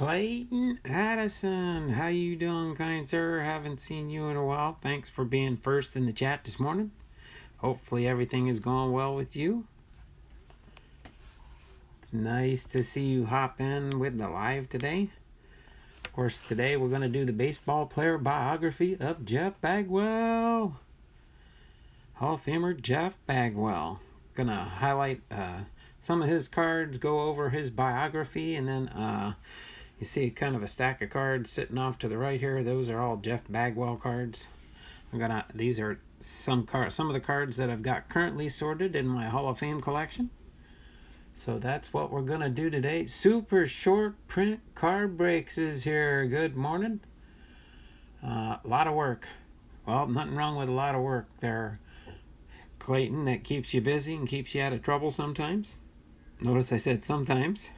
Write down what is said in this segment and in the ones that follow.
Clayton Addison, how you doing, kind sir? Haven't seen you in a while. Thanks for being first in the chat this morning. Hopefully everything is going well with you. It's nice to see you hop in with the live today. Of course, today we're going to do the baseball player biography of Jeff Bagwell. Hall of Famer Jeff Bagwell. Gonna highlight some of his cards, go over his biography, and then you see kind of a stack of cards sitting off to the right here. Those are all Jeff Bagwell cards. These are some of the cards that I've got currently sorted in my Hall of Fame collection. So that's what we're gonna do today. Super short print card breaks is here. Good morning. A lot of work. Well, nothing wrong with a lot of work there, Clayton. That keeps you busy and keeps you out of trouble sometimes. Notice I said sometimes.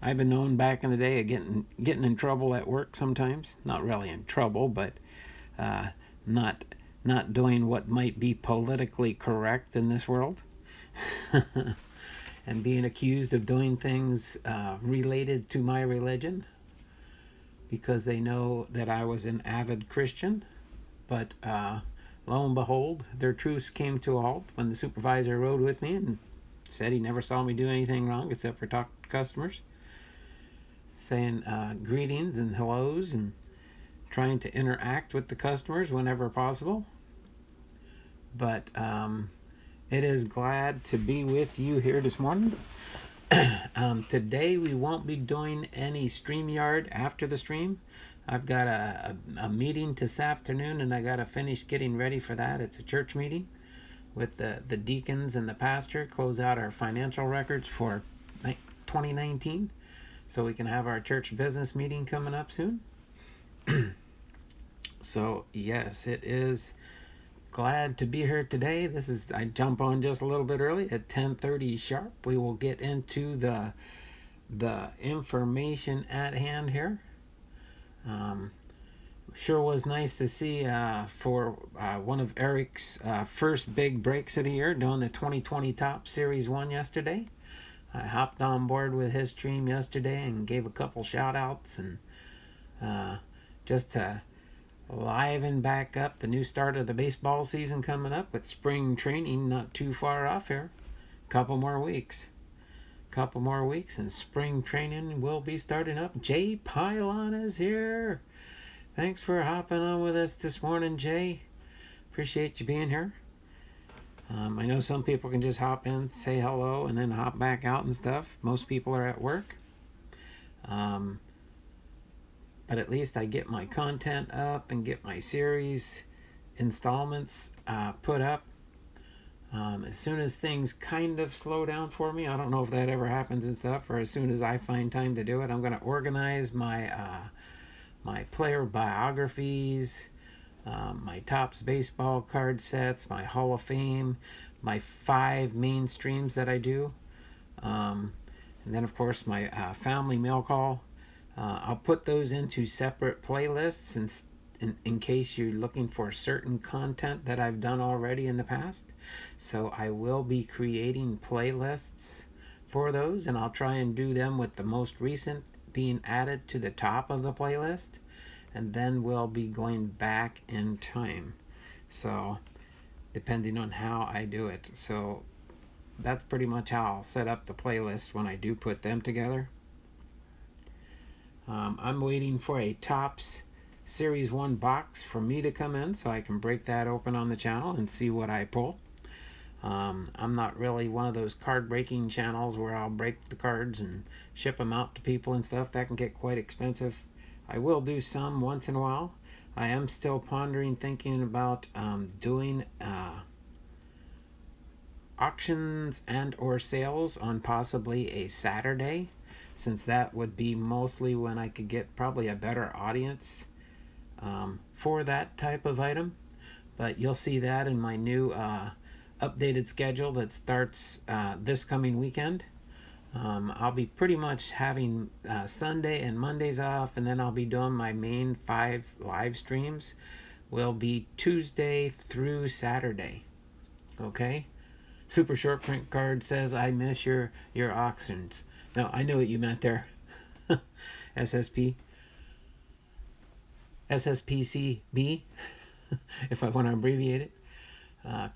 I've been known back in the day of getting in trouble at work sometimes. Not really in trouble, but not doing what might be politically correct in this world. And being accused of doing things related to my religion because they know that I was an avid Christian. But lo and behold, their truce came to a halt when the supervisor rode with me and said he never saw me do anything wrong except for talk to customers, saying greetings and hellos and trying to interact with the customers whenever possible. But it is glad to be with you here this morning. Today we won't be doing any StreamYard after the stream. I've got a meeting this afternoon and I got to finish getting ready for that. It's a church meeting with the deacons and the pastor, close out our financial records for 2019 so we can have our church business meeting coming up soon. So yes, it is glad to be here today. I jump on just a little bit early at 10:30 sharp. We will get into the information at hand here. Sure was nice to see for one of Eric's first big breaks of the year, doing the 2020 Top Series 1 yesterday. I hopped on board with his stream yesterday and gave a couple shout outs and just to liven back up the new start of the baseball season coming up with spring training not too far off here. Couple more weeks and spring training will be starting up. Jay Pylon is here. Thanks for hopping on with us this morning, Jay. Appreciate you being here. I know some people can just hop in, say hello, and then hop back out and stuff. Most people are at work. But at least I get my content up and get my series installments put up. As soon as things kind of slow down for me, I don't know if that ever happens and stuff, or as soon as I find time to do it, I'm going to organize my player biographies, my Topps baseball card sets, my Hall of Fame, my 5 main streams that I do, and then of course my family mail call. I'll put those into separate playlists in case you're looking for certain content that I've done already in the past. So I will be creating playlists for those, and I'll try and do them with the most recent being added to the top of the playlist, and then we'll be going back in time, so depending on how I do it. So that's pretty much how I'll set up the playlist when I do put them together. I'm waiting for a Topps Series 1 box for me to come in so I can break that open on the channel and see what I pull. I'm not really one of those card breaking channels where I'll break the cards and ship them out to people and stuff. That can get quite expensive. I will do some once in a while. I am still thinking about doing auctions and or sales on possibly a Saturday, since that would be mostly when I could get probably a better audience for that type of item. But you'll see that in my new updated schedule that starts this coming weekend. I'll be pretty much having Sunday and Mondays off, and then I'll be doing my main 5 live streams will be Tuesday through Saturday. Okay? Super short print card says, I miss your auctions. No, I know what you meant there. SSP, SSPCB, if I want to abbreviate it.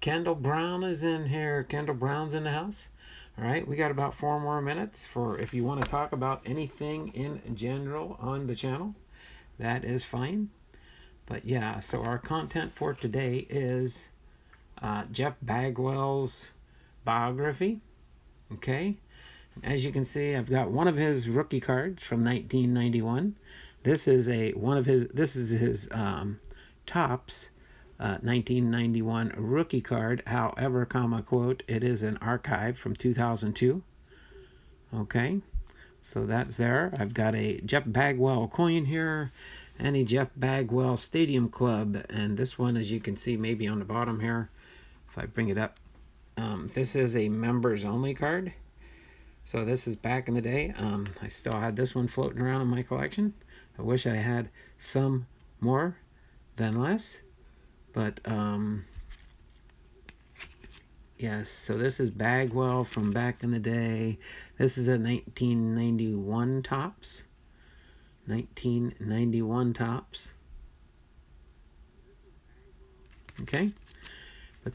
Kendall Brown is in here. Kendall Brown's in the house. All right, we got about 4 more minutes for if you want to talk about anything in general on the channel. That is fine. But yeah, so our content for today is Jeff Bagwell's biography. Okay, as you can see, I've got one of his rookie cards from 1991. This is his Topps 1991 rookie card. However, quote, it is an archive from 2002. Okay, so that's there. I've got a Jeff Bagwell coin here and a Jeff Bagwell Stadium Club. And this one, as you can see, maybe on the bottom here, if I bring it up, this is a members only card. So this is back in the day. I still had this one floating around in my collection. I wish I had some more than less. But, yes, so this is Bagwell from back in the day. This is a 1991 Topps. 1991 Topps. Okay. But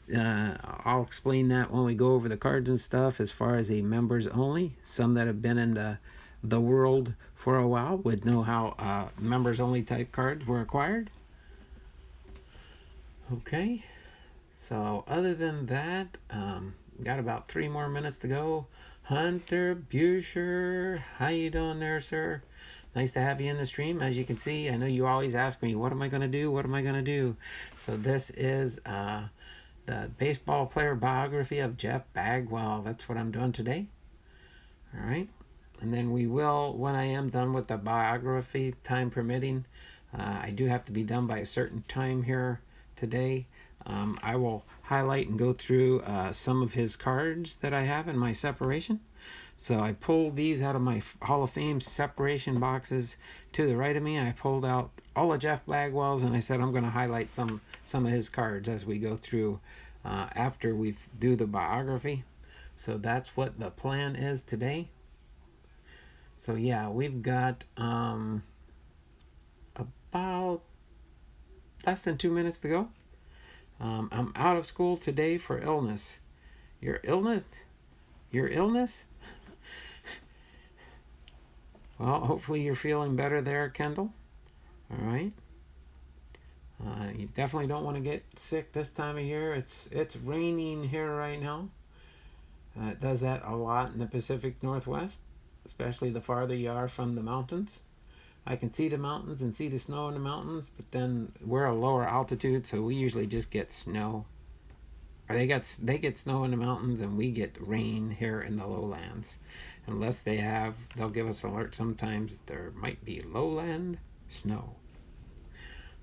I'll explain that when we go over the cards and stuff as far as a members only. Some that have been in the world for a while would know how members only type cards were acquired. Okay, so other than that, got about 3 more minutes to go. Hunter Buscher, how you doing there, sir? Nice to have you in the stream. As you can see, I know you always ask me, what am I going to do? What am I going to do? So this is the baseball player biography of Jeff Bagwell. That's what I'm doing today. All right, and then we will, when I am done with the biography, time permitting, I do have to be done by a certain time here today. I will highlight and go through some of his cards that I have in my separation. So I pulled these out of my Hall of Fame separation boxes to the right of me. I pulled out all of Jeff Bagwell's, and I said I'm going to highlight some of his cards as we go through after we do the biography. So that's what the plan is today. So yeah, we've got about less than 2 minutes to go. I'm out of school today for illness. Your illness? Your illness? Well, hopefully you're feeling better there, Kendall. All right. You definitely don't want to get sick this time of year. It's raining here right now. It does that a lot in the Pacific Northwest, especially the farther you are from the mountains. I can see the mountains and see the snow in the mountains, but then we're a lower altitude, so we usually just get snow. Or they get snow in the mountains, and we get rain here in the lowlands. Unless they'll give us an alert sometimes there might be lowland snow.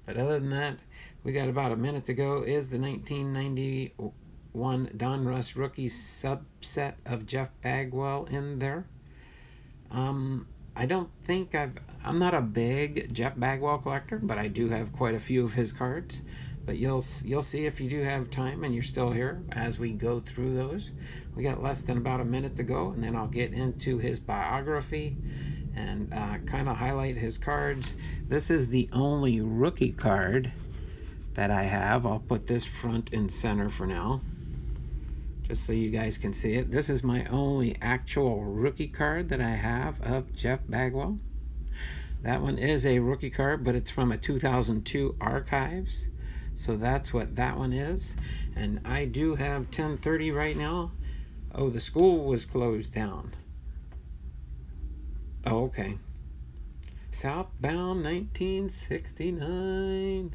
But other than that, we got about a minute to go. Is the 1991 Donruss rookie subset of Jeff Bagwell in there? I don't think I'm not a big Jeff Bagwell collector, but I do have quite a few of his cards. But you'll see if you do have time and you're still here as we go through those. We got less than about a minute to go, and then I'll get into his biography and kind of highlight his cards. This is the only rookie card that I have. I'll put this front and center for now, just so you guys can see it. This is my only actual rookie card that I have of Jeff Bagwell. That one is a rookie card, but it's from a 2002 archives. So that's what that one is. And I do have 10:30 right now. Oh, the school was closed down. Oh, okay. Southbound 1969.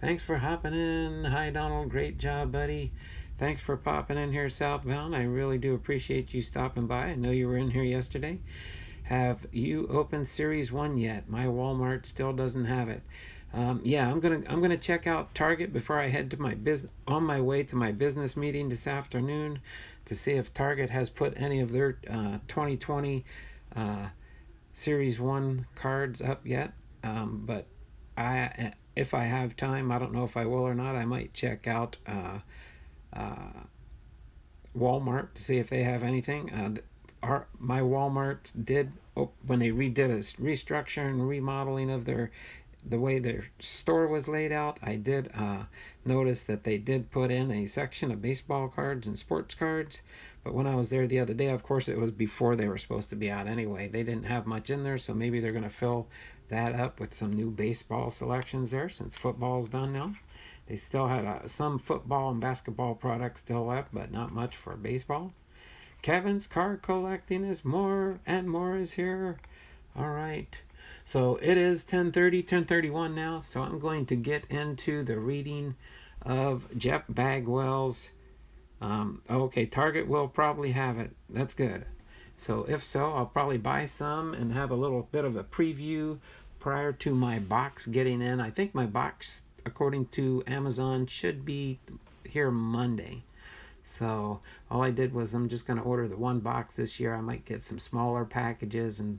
Thanks for hopping in. Hi, Donald. Great job, buddy. Thanks for popping in here, Southbound. I really do appreciate you stopping by. I know you were in here yesterday. Have you opened Series 1 yet? My Walmart still doesn't have it. Yeah, I'm gonna check out Target before I head to my on my way to my business meeting this afternoon to see if Target has put any of their 2020 Series 1 cards up yet. But if I have time, I don't know if I will or not, I might check out Walmart to see if they have anything. my Walmart did, when they redid a restructure and remodeling of the way their store was laid out, I did notice that they did put in a section of baseball cards and sports cards. But when I was there the other day, of course, it was before they were supposed to be out anyway. They didn't have much in there, so maybe they're going to fill that up with some new baseball selections there since football's done now. They still have some football and basketball products still left, but not much for baseball. Kevin's card collecting is more and more is here. All right. So it is 10:31 now, so I'm going to get into the reading of Jeff Bagwell's. Okay, Target will probably have it. That's good. So if so, I'll probably buy some and have a little bit of a preview prior to my box getting in. I think my box, according to Amazon, should be here Monday. So all I did was I'm just going to order the one box this year. I might get some smaller packages and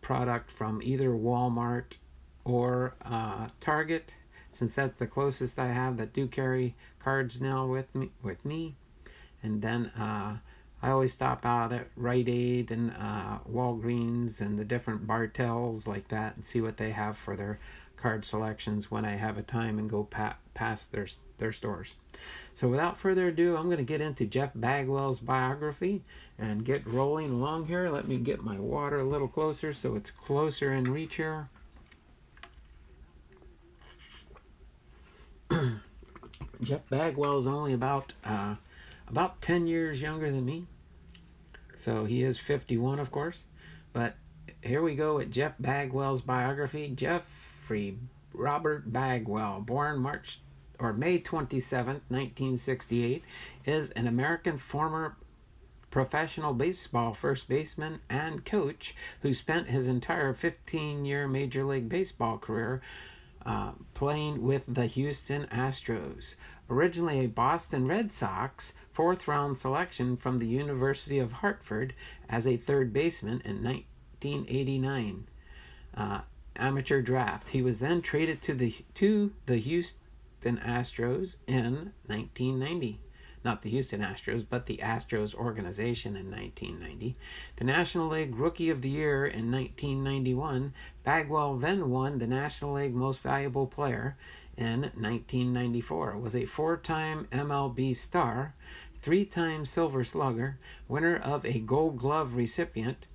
product from either Walmart or Target, since that's the closest I have that do carry cards now with me. And then I always stop out at Rite Aid and Walgreens and the different Bartels like that and see what they have for their card selections when I have a time and go past their stores. So without further ado, I'm going to get into Jeff Bagwell's biography and get rolling along here. Let me get my water a little closer so it's closer in reach here. Jeff Bagwell is only about 10 years younger than me. So he is 51, of course. But here we go at Jeff Bagwell's biography. Jeffrey Robert Bagwell, born May 27th, 1968, is an American former professional baseball first baseman and coach who spent his entire 15-year Major League Baseball career playing with the Houston Astros. Originally a Boston Red Sox fourth-round selection from the University of Hartford as a third baseman in 1989 amateur draft. He was then traded to the Houston Astros in 1990. Not the Houston Astros, but the Astros organization in 1990. The National League Rookie of the Year in 1991, Bagwell then won the National League Most Valuable Player in 1994. Was a four-time MLB star, three-time Silver Slugger, winner of a Gold Glove recipient,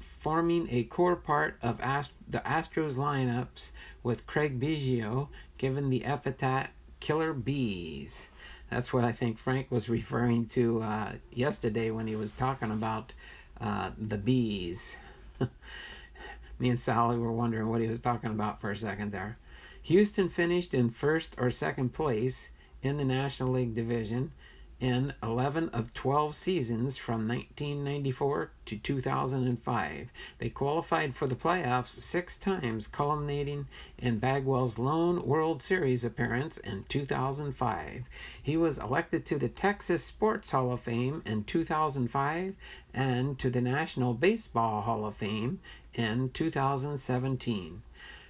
forming a core part of the Astros lineups with Craig Biggio, given the epithet Killer Bees. That's what I think Frank was referring to yesterday when he was talking about the bees. Me and Sally were wondering what he was talking about for a second there. Houston finished in first or second place in the National League Division in 11 of 12 seasons from 1994 to 2005. They qualified for the playoffs 6 times, culminating in Bagwell's lone World Series appearance in 2005. He was elected to the Texas Sports Hall of Fame in 2005 and to the National Baseball Hall of Fame in 2017.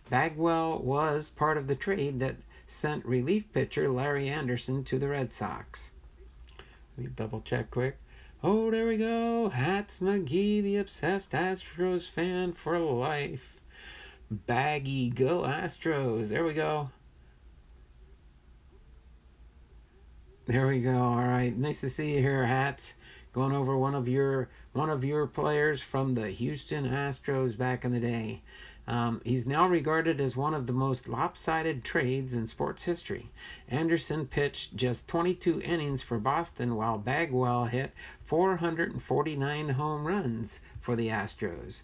Bagwell was part of the trade that sent relief pitcher Larry Anderson to the Red Sox. Let me double check quick. Oh, there we go. Hats McGee, the obsessed Astros fan for life. Baggy, go Astros. There we go. There we go. All right. Nice to see you here, Hats. Going over one of your players from the Houston Astros back in the day. He's now regarded as one of the most lopsided trades in sports history. Anderson pitched just 22 innings for Boston, while Bagwell hit 449 home runs for the Astros,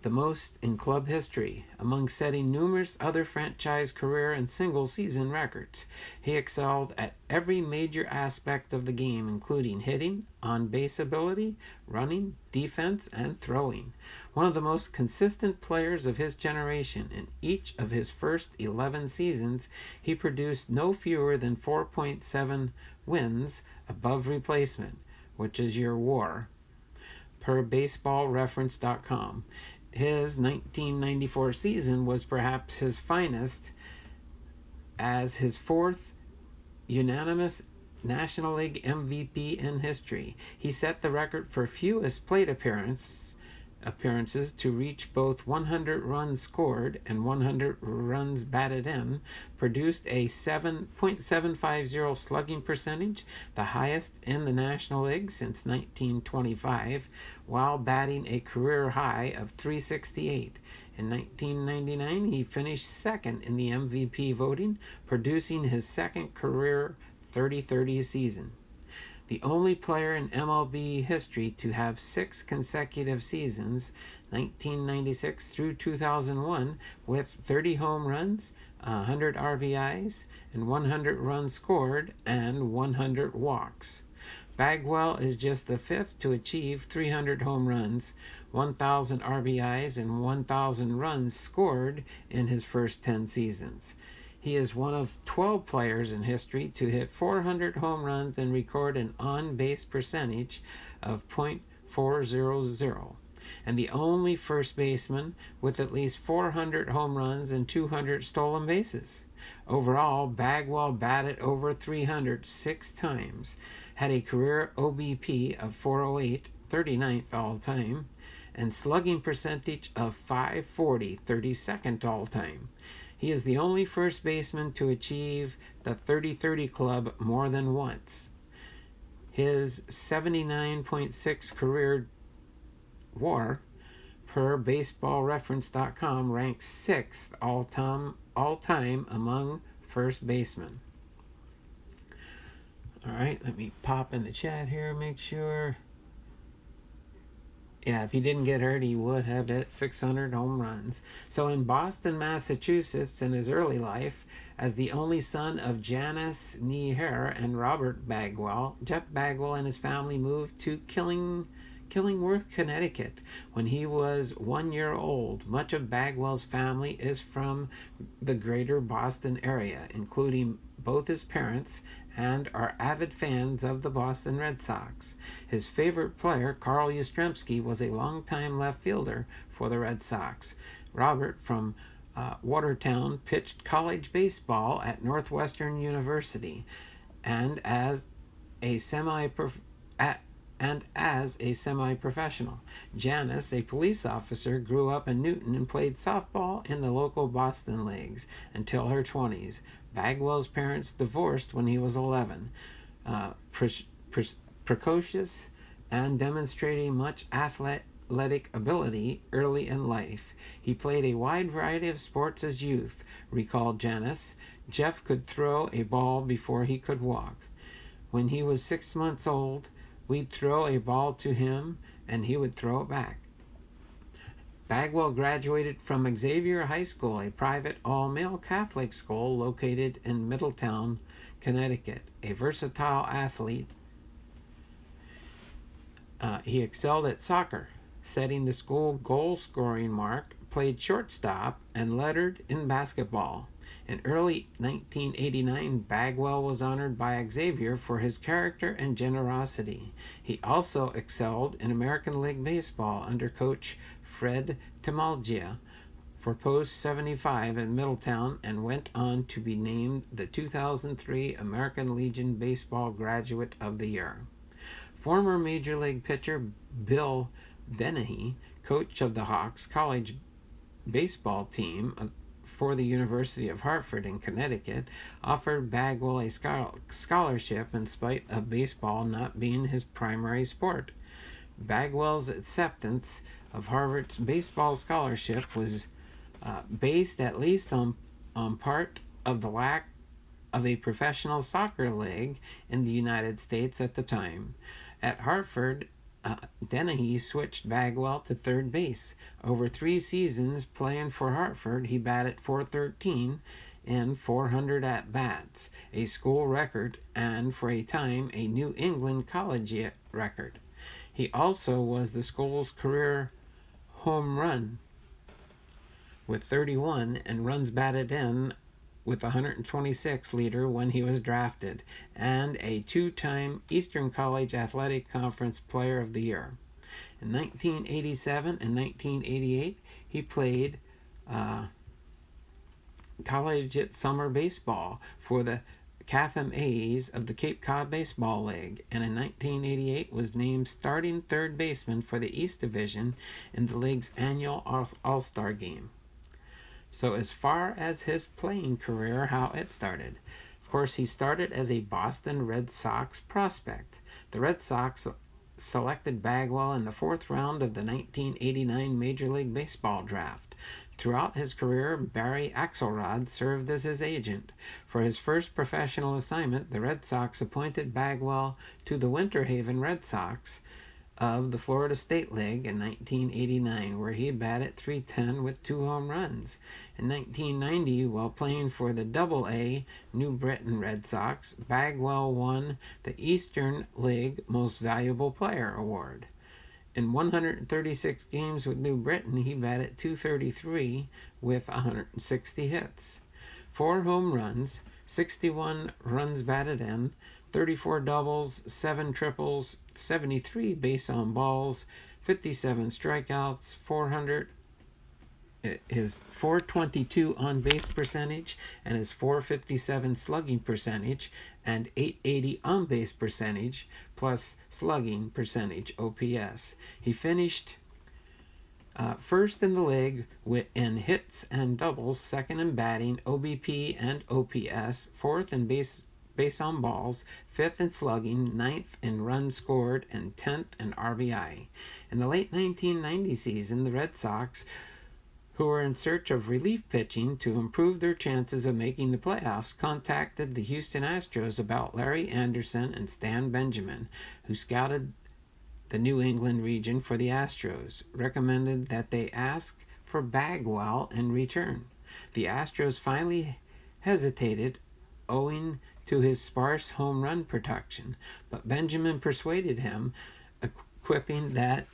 the most in club history, among setting numerous other franchise career and single-season records. He excelled at every major aspect of the game, including hitting, on-base ability, running, defense, and throwing. One of the most consistent players of his generation, in each of his first 11 seasons, he produced no fewer than 4.7 wins above replacement, which is your WAR, per baseballreference.com. His 1994 season was perhaps his finest, as his fourth unanimous National League MVP in history. He set the record for fewest plate appearances to reach both 100 runs scored and 100 runs batted in, produced a 7.750 slugging percentage, the highest in the National League since 1925, while batting a career high of 368. In 1999, he finished second in the MVP voting, producing his second career 30-30 season. The only player in MLB history to have 6 consecutive seasons, 1996 through 2001, with 30 home runs, 100 RBIs, and 100 runs scored, and 100 walks. Bagwell is just the 5th to achieve 300 home runs, 1,000 RBIs, and 1,000 runs scored in his first 10 seasons. He is one of 12 players in history to hit 400 home runs and record an on-base percentage of .400, and the only first baseman with at least 400 home runs and 200 stolen bases. Overall, Bagwell batted over 300 6 times, had a career OBP of 408, 39th all-time, and slugging percentage of .540, 32nd all-time. He is the only first baseman to achieve the 30-30 club more than once. His 79.6 career WAR per BaseballReference.com ranks 6th all-time among first basemen. All right, let me pop in the chat here, make sure. Yeah, if he didn't get hurt, he would have hit 600 home runs. So in Boston, Massachusetts, in his early life, as the only son of Janice Nee Hare and Robert Bagwell, Jeff Bagwell and his family moved to Killingworth, Connecticut, when he was 1 year old. Much of Bagwell's family is from the greater Boston area, including both his parents, and are avid fans of the Boston Red Sox. His favorite player, Carl Yastrzemski, was a longtime left fielder for the Red Sox. Robert, from Watertown, pitched college baseball at Northwestern University, and as a semi-professional. Janice, a police officer, grew up in Newton and played softball in the local Boston leagues until her 20s. Bagwell's parents divorced when he was 11. Precocious and demonstrating much athletic ability early in life. He played a wide variety of sports as youth, recalled Janice. Jeff could throw a ball before he could walk. When he was 6 months old, we'd throw a ball to him and he would throw it back. Bagwell graduated from Xavier High School, a private all-male Catholic school located in Middletown, Connecticut. A versatile athlete, he excelled at soccer, setting the school goal-scoring mark, played shortstop, and lettered in basketball. In early 1989, Bagwell was honored by Xavier for his character and generosity. He also excelled in American League Baseball under coach Fred Timalgia for post 75 in Middletown, and went on to be named the 2003 American Legion Baseball Graduate of the Year. Former Major League pitcher Bill Dennehy, coach of the Hawks college baseball team for the University of Hartford in Connecticut, offered Bagwell a scholarship in spite of baseball not being his primary sport. Bagwell's acceptance of Harvard's baseball scholarship was based at least on part of the lack of a professional soccer league in the United States at the time. At Hartford, Dennehy switched Bagwell to third base. Over 3 seasons playing for Hartford, he batted .413 and 400 at-bats, a school record and, for a time, a New England college record. He also was the school's career home run with 31 and runs batted in with 126 leader when he was drafted, and a 2-time Eastern College Athletic Conference Player of the Year. In 1987 and 1988, he played collegiate summer baseball for the Chatham A's of the Cape Cod Baseball League, and in 1988 was named starting third baseman for the East Division in the league's annual All-Star Game. So as far as his playing career, how it started. Of course, he started as a Boston Red Sox prospect. The Red Sox selected Bagwell in the fourth round of the 1989 Major League Baseball draft. Throughout his career, Barry Axelrod served as his agent. For his first professional assignment, the Red Sox appointed Bagwell to the Winter Haven Red Sox of the Florida State League in 1989, where he batted .310 with 2 home runs. In 1990, while playing for the Double-A New Britain Red Sox, Bagwell won the Eastern League Most Valuable Player award. In 136 games with New Britain, he batted .233 with 160 hits, 4 home runs, 61 runs batted in, 34 doubles, 7 triples, 73 base on balls, 57 strikeouts, his .422 on base percentage and his .457 slugging percentage and .880 on base percentage plus slugging percentage (OPS). He finished first in the league in hits and doubles, second in batting, OBP and OPS, fourth in base on balls, fifth in slugging, ninth in runs scored, and 10th in RBI. In the late 1990 season, the Red Sox, who were in search of relief pitching to improve their chances of making the playoffs, contacted the Houston Astros about Larry Anderson and Stan Benjamin, who scouted the New England region for the Astros, recommended that they ask for Bagwell in return. The Astros finally hesitated, owing to his sparse home run production, but Benjamin persuaded him, quipping that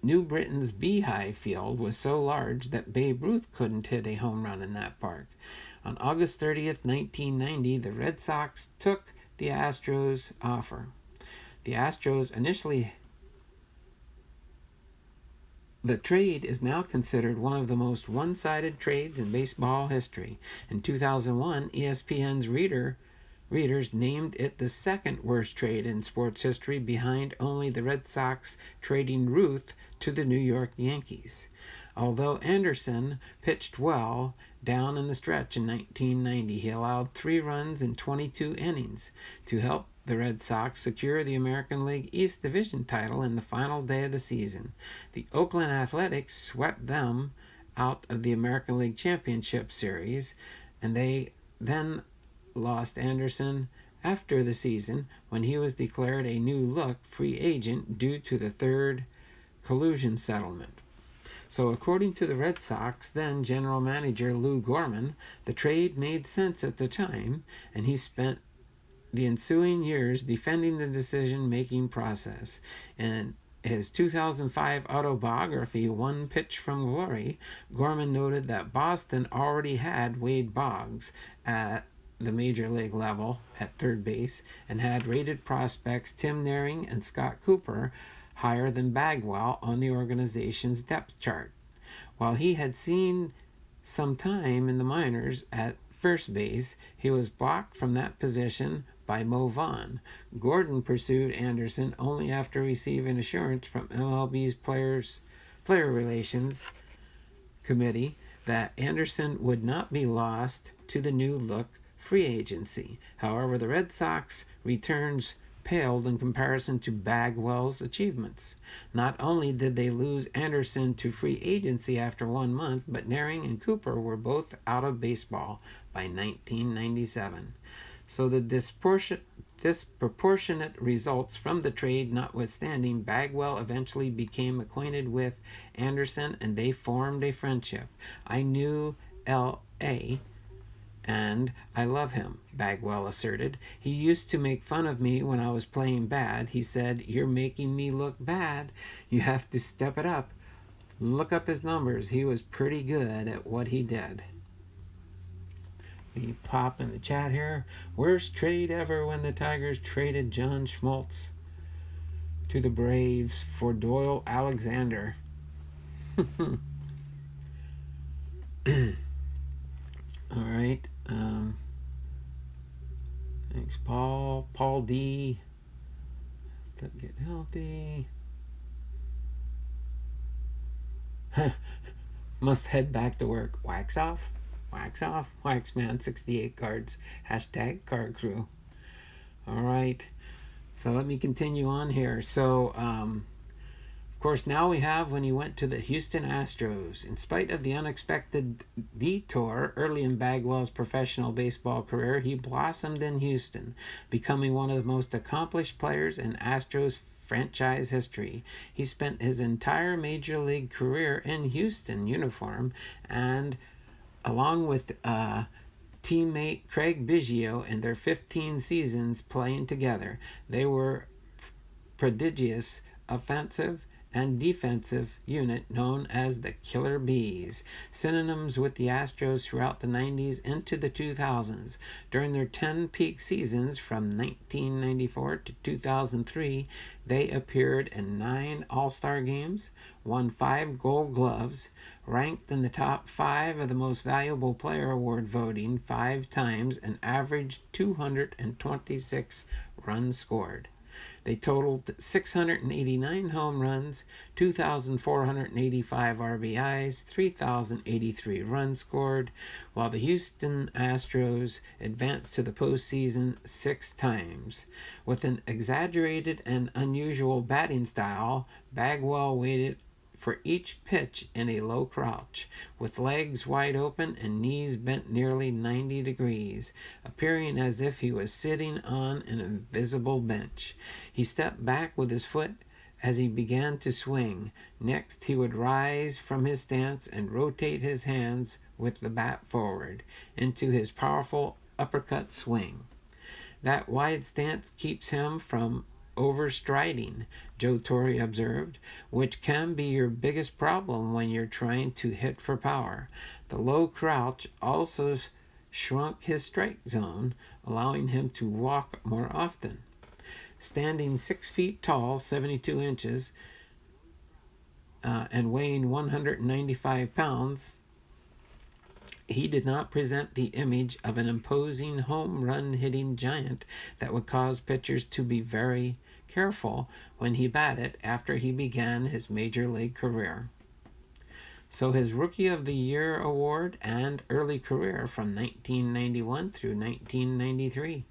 New Britain's Beehive Field was so large that Babe Ruth couldn't hit a home run in that park. On August 30th, 1990, the Red Sox took the Astros' offer. The Astros initially... The trade is now considered one of the most one-sided trades in baseball history. In 2001, ESPN's readers named it the second worst trade in sports history, behind only the Red Sox trading Ruth to the New York Yankees. Although Anderson pitched well down in the stretch in 1990, he allowed 3 runs in 22 innings to help the Red Sox secure the American League East Division title in the final day of the season. The Oakland Athletics swept them out of the American League Championship Series, and they then lost Anderson after the season when he was declared a new-look free agent due to the third collusion settlement. So according to the Red Sox then general manager Lou Gorman, the trade made sense at the time, and he spent the ensuing years defending the decision-making process. In his 2005 autobiography, One Pitch from Glory, Gorman noted that Boston already had Wade Boggs at the major league level at third base and had rated prospects Tim Naring and Scott Cooper higher than Bagwell on the organization's depth chart. While he had seen some time in the minors at first base, he was blocked from that position by Mo Vaughn. Gordon pursued Anderson only after receiving assurance from MLB's Player Relations Committee that Anderson would not be lost to the new look free agency. However, the Red Sox returns paled in comparison to Bagwell's achievements. Not only did they lose Anderson to free agency after 1 month, but Naring and Cooper were both out of baseball by 1997. So the disproportionate results from the trade notwithstanding, Bagwell eventually became acquainted with Anderson and they formed a friendship. I knew L.A., and I love him, Bagwell asserted. He used to make fun of me when I was playing bad. He said, "You're making me look bad. You have to step it up." Look up his numbers. He was pretty good at what he did. We pop in the chat here. Worst trade ever when the Tigers traded John Schmaltz to the Braves for Doyle Alexander. All right. Thanks, Paul. Paul D. Get healthy. Must head back to work. Wax off. Wax off. Waxman 68 cards. Hashtag card crew. All right. So let me continue on here. So, of course, now we have when he went to the Houston Astros. In spite of the unexpected detour early in Bagwell's professional baseball career, he blossomed in Houston, becoming one of the most accomplished players in Astros franchise history. He spent his entire major league career in Houston uniform, and along with teammate Craig Biggio in their 15 seasons playing together, they were prodigious offensive and defensive unit known as the Killer Bees, synonyms with the Astros throughout the 90s into the 2000s. During their 10 peak seasons from 1994 to 2003, they appeared in 9 All-Star games, won 5 Gold Gloves, ranked in the top 5 of the Most Valuable Player Award voting 5 times, and averaged 226 runs scored. They totaled 689 home runs, 2,485 RBIs, 3,083 runs scored, while the Houston Astros advanced to the postseason 6 times. With an exaggerated and unusual batting style, Bagwell waited for each pitch in a low crouch, with legs wide open and knees bent nearly 90 degrees, appearing as if he was sitting on an invisible bench. He stepped back with his foot as he began to swing. Next, he would rise from his stance and rotate his hands with the bat forward into his powerful uppercut swing. That wide stance keeps him from overstriding, Joe Torre observed, which can be your biggest problem when you're trying to hit for power. The low crouch also shrunk his strike zone, allowing him to walk more often. Standing 6 feet tall, 72 inches, and weighing 195 pounds, he did not present the image of an imposing home run hitting giant that would cause pitchers to be very careful when he batted after he began his major league career. So his Rookie of the Year award and early career from 1991 through 1993.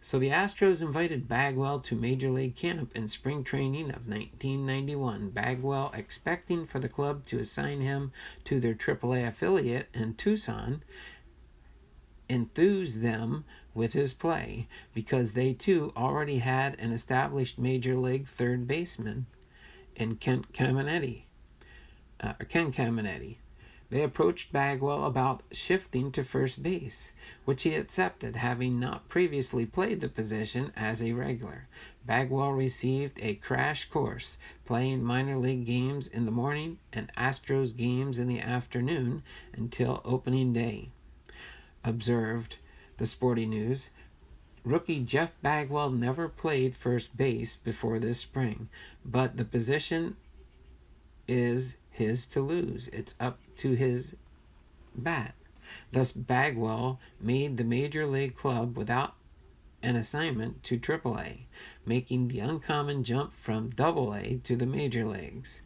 So the Astros invited Bagwell to Major League Camp in spring training of 1991. Bagwell, expecting for the club to assign him to their AAA affiliate in Tucson, enthused them with his play because they too already had an established Major League third baseman in Ken Caminiti. They approached Bagwell about shifting to first base, which he accepted, having not previously played the position as a regular. Bagwell received a crash course, playing minor league games in the morning and Astros games in the afternoon until opening day. Observed the Sporting News. Rookie Jeff Bagwell never played first base before this spring, but the position is his to lose. It's up to his bat. Thus, Bagwell made the major league club without an assignment to AAA, making the uncommon jump from AA to the major leagues,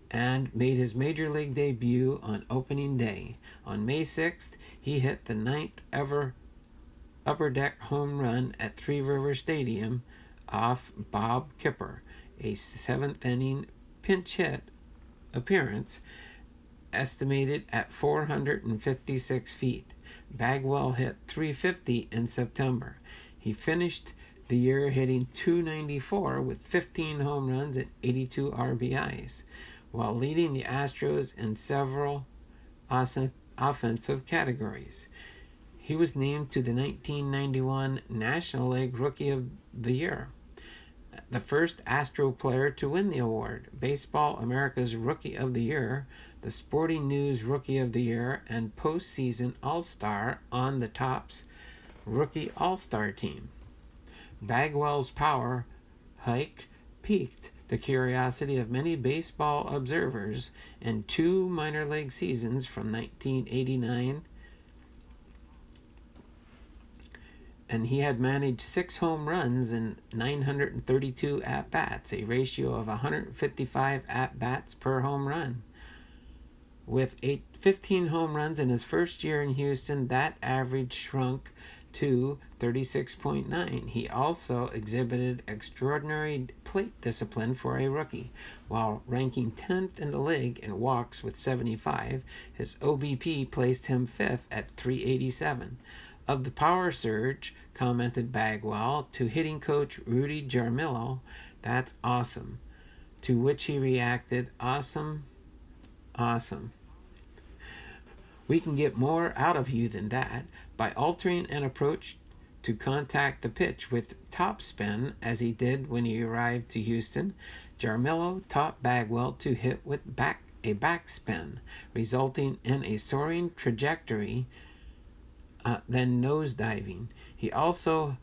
and made his major league debut on opening day. On May 6th, he hit the 9th ever upper deck home run at Three Rivers Stadium off Bob Kipper, a 7th inning pinch hit appearance estimated at 456 feet. Bagwell hit 350 in September. He finished the year hitting .294 with 15 home runs and 82 RBIs, while leading the Astros in several offensive categories. He was named to the 1991 National League Rookie of the Year, the first Astro player to win the award. Baseball America's Rookie of the Year, the Sporting News Rookie of the Year, and postseason All-Star on the Topps Rookie All-Star team. Bagwell's power hike piqued the curiosity of many baseball observers in 2 minor league seasons from 1989 and he had managed 6 home runs in 932 at-bats, a ratio of 155 at-bats per home run. With 15 home runs in his first year in Houston, that average shrunk to 36.9. He also exhibited extraordinary plate discipline for a rookie. While ranking 10th in the league in walks with 75, his OBP placed him 5th at 387. Of the power surge, commented Bagwell to hitting coach Rudy Jaramillo, "That's awesome." To which he reacted, "Awesome, awesome. We can get more out of you than that by altering an approach to contact the pitch with topspin as he did when he arrived to Houston." Jaramillo taught Bagwell to hit with a backspin, resulting in a soaring trajectory, then nosediving. He also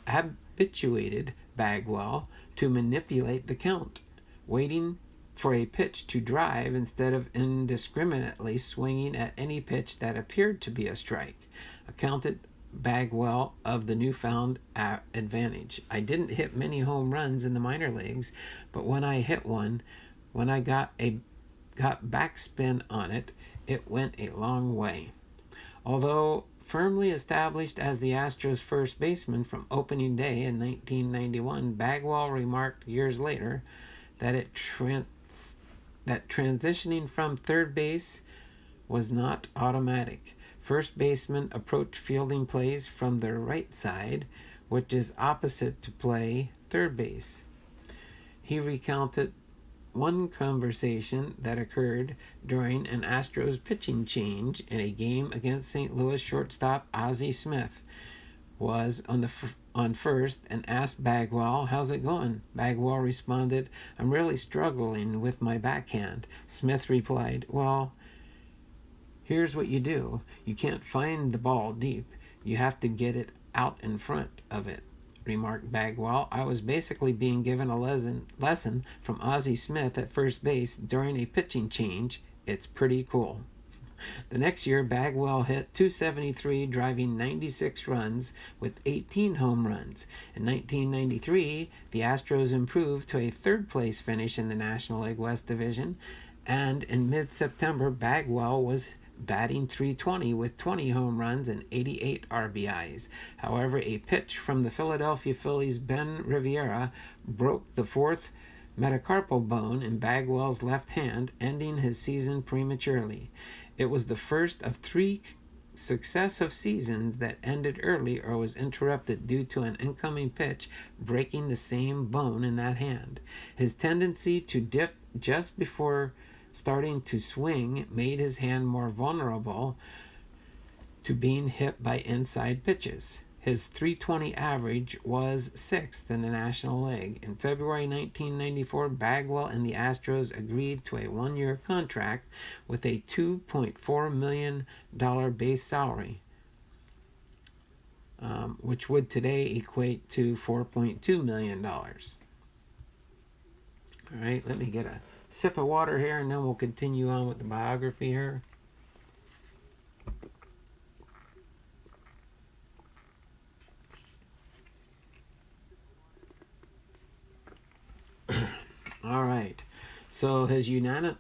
habituated Bagwell to manipulate the count, waiting for a pitch to drive instead of indiscriminately swinging at any pitch that appeared to be a strike, accounted Bagwell of the newfound advantage. "I didn't hit many home runs in the minor leagues, but when I hit one, when I got backspin on it, it went a long way." Although firmly established as the Astros' first baseman from opening day in 1991, Bagwell remarked years later that transitioning from third base was not automatic. First basemen approach fielding plays from their right side, which is opposite to play third base. He recounted one conversation that occurred during an Astros pitching change in a game against St. Louis shortstop Ozzie Smith was on first and asked Bagwell, "How's it going?" Bagwell responded, "I'm really struggling with my backhand." Smith replied, "Well, here's what you do. You can't find the ball deep. You have to get it out in front of it," remarked Bagwell. "I was basically being given a lesson from Ozzie Smith at first base during a pitching change. It's pretty cool." The next year, Bagwell hit .273, driving 96 runs with 18 home runs. In 1993, the Astros improved to a third-place finish in the National League West Division, and in mid-September, Bagwell was batting .320 with 20 home runs and 88 RBIs. However, a pitch from the Philadelphia Phillies' Ben Rivera broke the fourth metacarpal bone in Bagwell's left hand, ending his season prematurely. It was the first of 3 successive seasons that ended early or was interrupted due to an incoming pitch breaking the same bone in that hand. His tendency to dip just before starting to swing made his hand more vulnerable to being hit by inside pitches. His .320 average was 6th in the National League. In February 1994, Bagwell and the Astros agreed to a 1-year contract with a $2.4 million base salary, which would today equate to $4.2 million. All right, let me get a sip of water here, and then we'll continue on with the biography here. All right. So his unanimous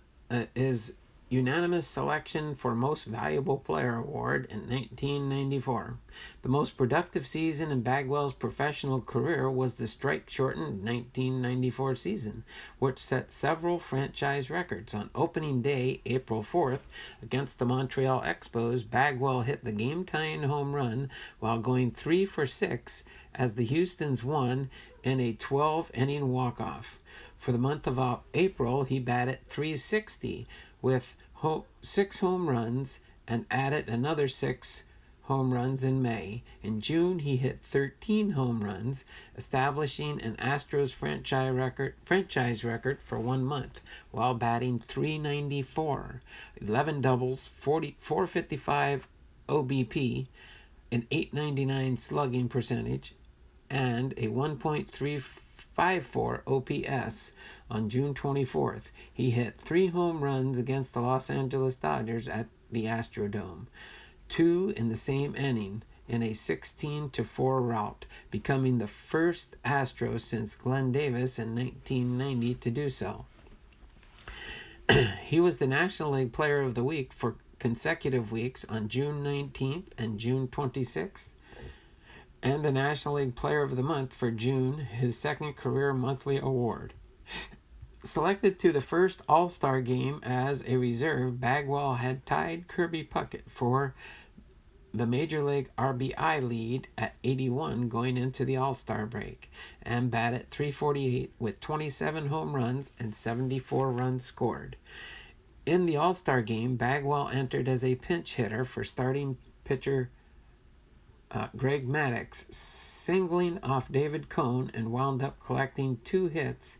selection for Most Valuable Player Award in 1994. The most productive season in Bagwell's professional career was the strike-shortened 1994 season, which set several franchise records. On opening day, April 4th, against the Montreal Expos, Bagwell hit the game-tying home run while going 3 for 6 as the Houstons won in a 12-inning walk-off. For the month of April, he batted .360 with 6 home runs and added another 6 home runs in May. In June, he hit 13 home runs, establishing an Astros franchise record for 1 month, while batting .394, 11 doubles, 455 OBP, an .899 slugging percentage, and a 1.354 OPS. On June 24th, he hit 3 home runs against the Los Angeles Dodgers at the Astrodome, 2 in the same inning. in a 16-4 rout, becoming the first Astro since Glenn Davis in 1990 to do so. He was the National League Player of the Week for consecutive weeks on June 19th and June 26th, and the National League Player of the Month for June, his second career monthly award. Selected to the first All-Star game as a reserve, Bagwell had tied Kirby Puckett for the Major League RBI lead at 81 going into the All-Star break, and batted .348 with 27 home runs and 74 runs scored. In the All-Star game, Bagwell entered as a pinch hitter for starting pitcher Greg Maddux, singling off David Cone, and wound up collecting 2 hits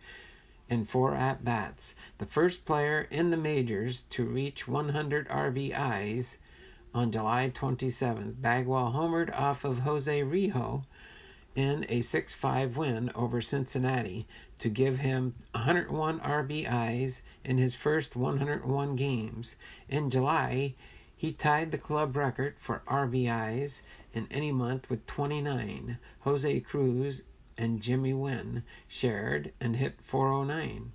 in 4 at-bats. The first player in the majors to reach 100 RBIs on July 27th. Bagwell homered off of Jose Rijo in a 6-5 win over Cincinnati to give him 101 RBIs in his first 101 games. In July, he tied the club record for RBIs in any month with 29. Jose Cruz and Jimmy Wynn shared and hit 409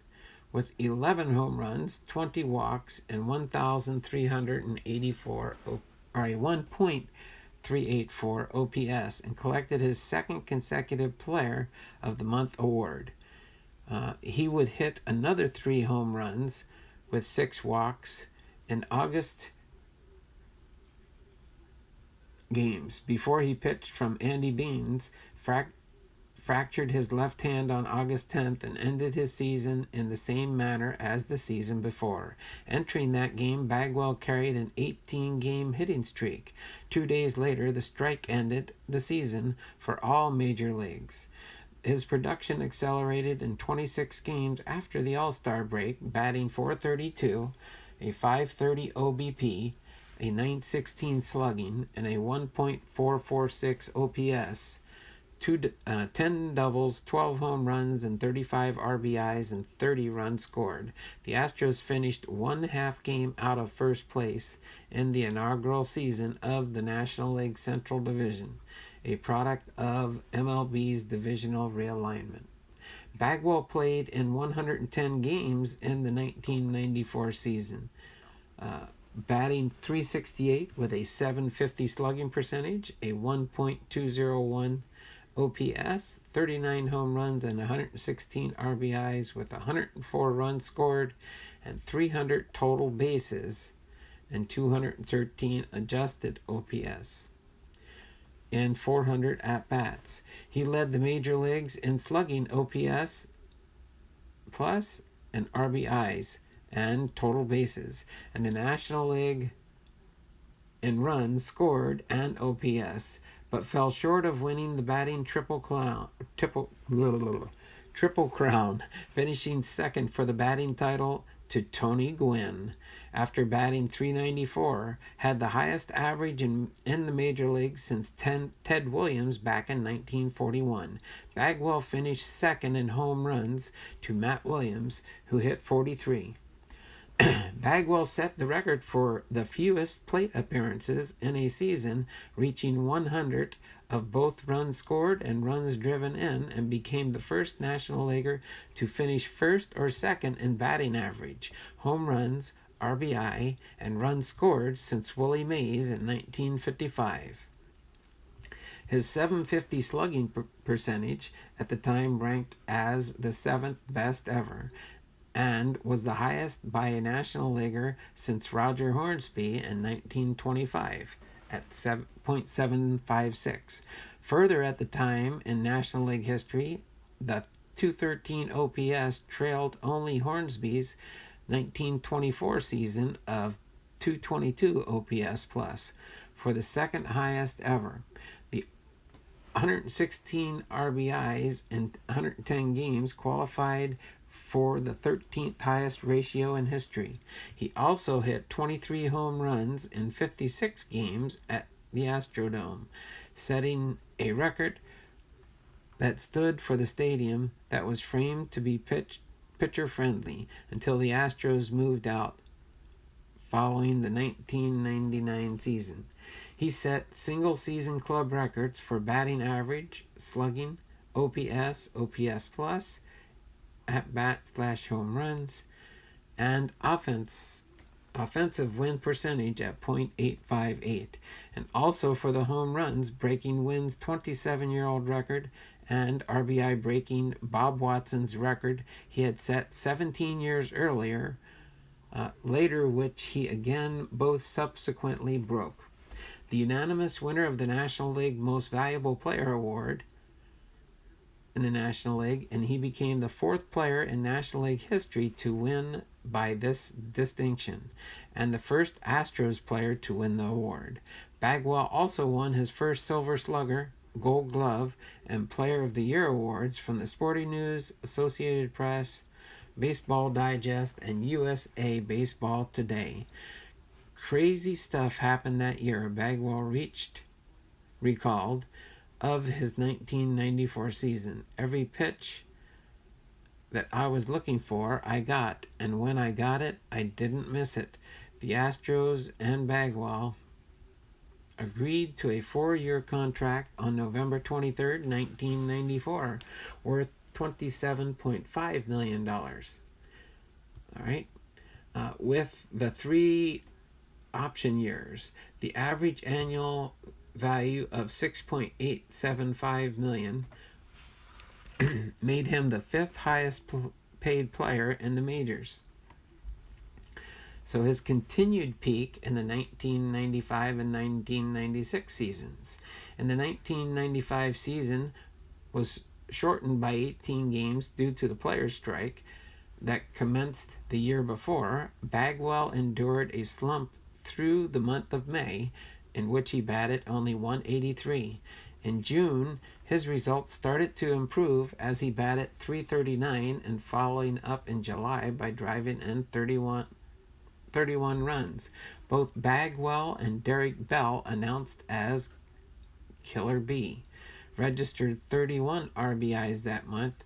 with 11 home runs, 20 walks, and 1.384 OPS, and collected his second consecutive Player of the Month award. He would hit another 3 home runs with 6 walks in August games before he pitched from Andy Bean's fractured his left hand on August 10th and ended his season in the same manner as the season before. Entering that game, Bagwell carried an 18-game hitting streak. 2 days later, the strike ended the season for all major leagues. His production accelerated in 26 games after the All-Star break, batting .432, a .530 OBP, a .916 slugging, and a 1.446 OPS. 10 doubles, 12 home runs, and 35 RBIs, and 30 runs scored. The Astros finished 1/2 game out of first place in the inaugural season of the National League Central Division, a product of MLB's divisional realignment. Bagwell played in 110 games in the 1994 season, batting .368 with a .750 slugging percentage, a 1.201 OPS, 39 home runs, and 116 RBIs with 104 runs scored and 300 total bases and 213 adjusted OPS and 400 at-bats. He led the major leagues in slugging OPS plus and RBIs and total bases, and the National League in runs scored and OPS, but fell short of winning the batting triple crown, finishing second for the batting title to Tony Gwynn. After batting .394, had the highest average in the major leagues since Ted Williams back in 1941. Bagwell finished second in home runs to Matt Williams, who hit 43. Bagwell set the record for the fewest plate appearances in a season, reaching 100 of both runs scored and runs driven in, and became the first National Leaguer to finish first or second in batting average, home runs, RBI, and runs scored since Willie Mays in 1955. His .750 slugging percentage at the time ranked as the 7th best ever, and was the highest by a National Leaguer since Roger Hornsby in 1925 at .756. Further, at the time in National League history, the .213 OPS trailed only Hornsby's 1924 season of .222 OPS plus for the second highest ever. The 116 RBIs in 110 games qualified for the 13th highest ratio in history. He also hit 23 home runs in 56 games at the Astrodome, setting a record that stood for the stadium that was framed to be pitcher-friendly until the Astros moved out following the 1999 season. He set single-season club records for batting average, slugging, OPS, OPS plus, at-bat/home runs, and offensive win percentage at .858, and also for the home runs, breaking Wynn's 27-year-old record and RBI breaking Bob Watson's record he had set 17 years earlier, later, which he again both subsequently broke. The unanimous winner of the National League Most Valuable Player Award in the National League, and he became the fourth player in National League history to win by this distinction, and the first Astros player to win the award. Bagwell also won his first Silver Slugger, Gold Glove, and Player of the Year awards from the Sporting News, Associated Press, Baseball Digest, and USA Baseball Today. Crazy stuff happened that year. Bagwell recalled of his 1994 season. Every pitch that I was looking for, I got, and when I got it, I didn't miss it. The Astros and Bagwell agreed to a 4-year contract on November 23rd, 1994, worth $27.5 million. All right. With the 3 option years, the average annual value of $6.875 million made him the 5th highest paid player in the majors. So his continued peak in the 1995 and 1996 seasons. In the 1995 season was shortened by 18 games due to the players' strike that commenced the year before. Bagwell endured a slump through the month of May, in which he batted only .183. In June, his results started to improve as he batted .339 and following up in July by driving in 31 runs. Both Bagwell and Derek Bell, announced as Killer B, registered 31 RBIs that month,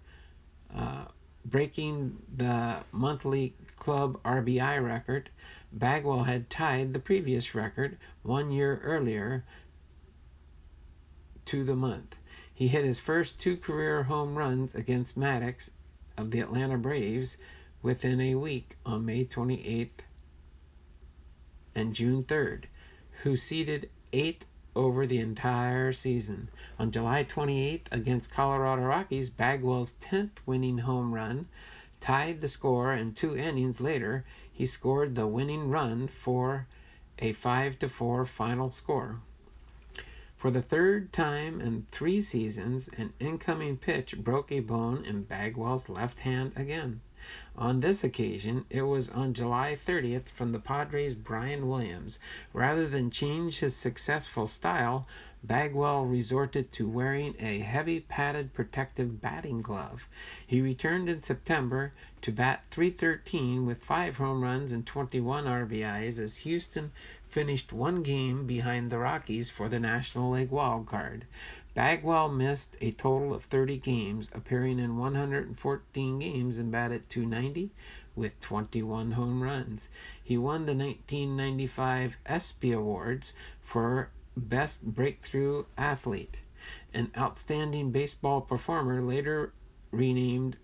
breaking the monthly club RBI record. Bagwell had tied the previous record 1 year earlier to the month. He hit his first 2 career home runs against Maddox of the Atlanta Braves within a week on May 28th and June 3rd, who seeded 8th over the entire season. On July 28th against Colorado Rockies, Bagwell's 10th winning home run tied the score, and 2 innings later, he scored the winning run for a 5-4 final score. For the 3rd time in 3 seasons, an incoming pitch broke a bone in Bagwell's left hand again. On this occasion, it was on July 30th from the Padres' Brian Williams. Rather than change his successful style, Bagwell resorted to wearing a heavy padded protective batting glove. He returned in September to bat .313 with 5 home runs and 21 RBIs as Houston finished 1 game behind the Rockies for the National League wild card. Bagwell missed a total of 30 games, appearing in 114 games and batted .290 with 21 home runs. He won the 1995 ESPY Awards for Best Breakthrough Athlete, an outstanding baseball performer, later renamed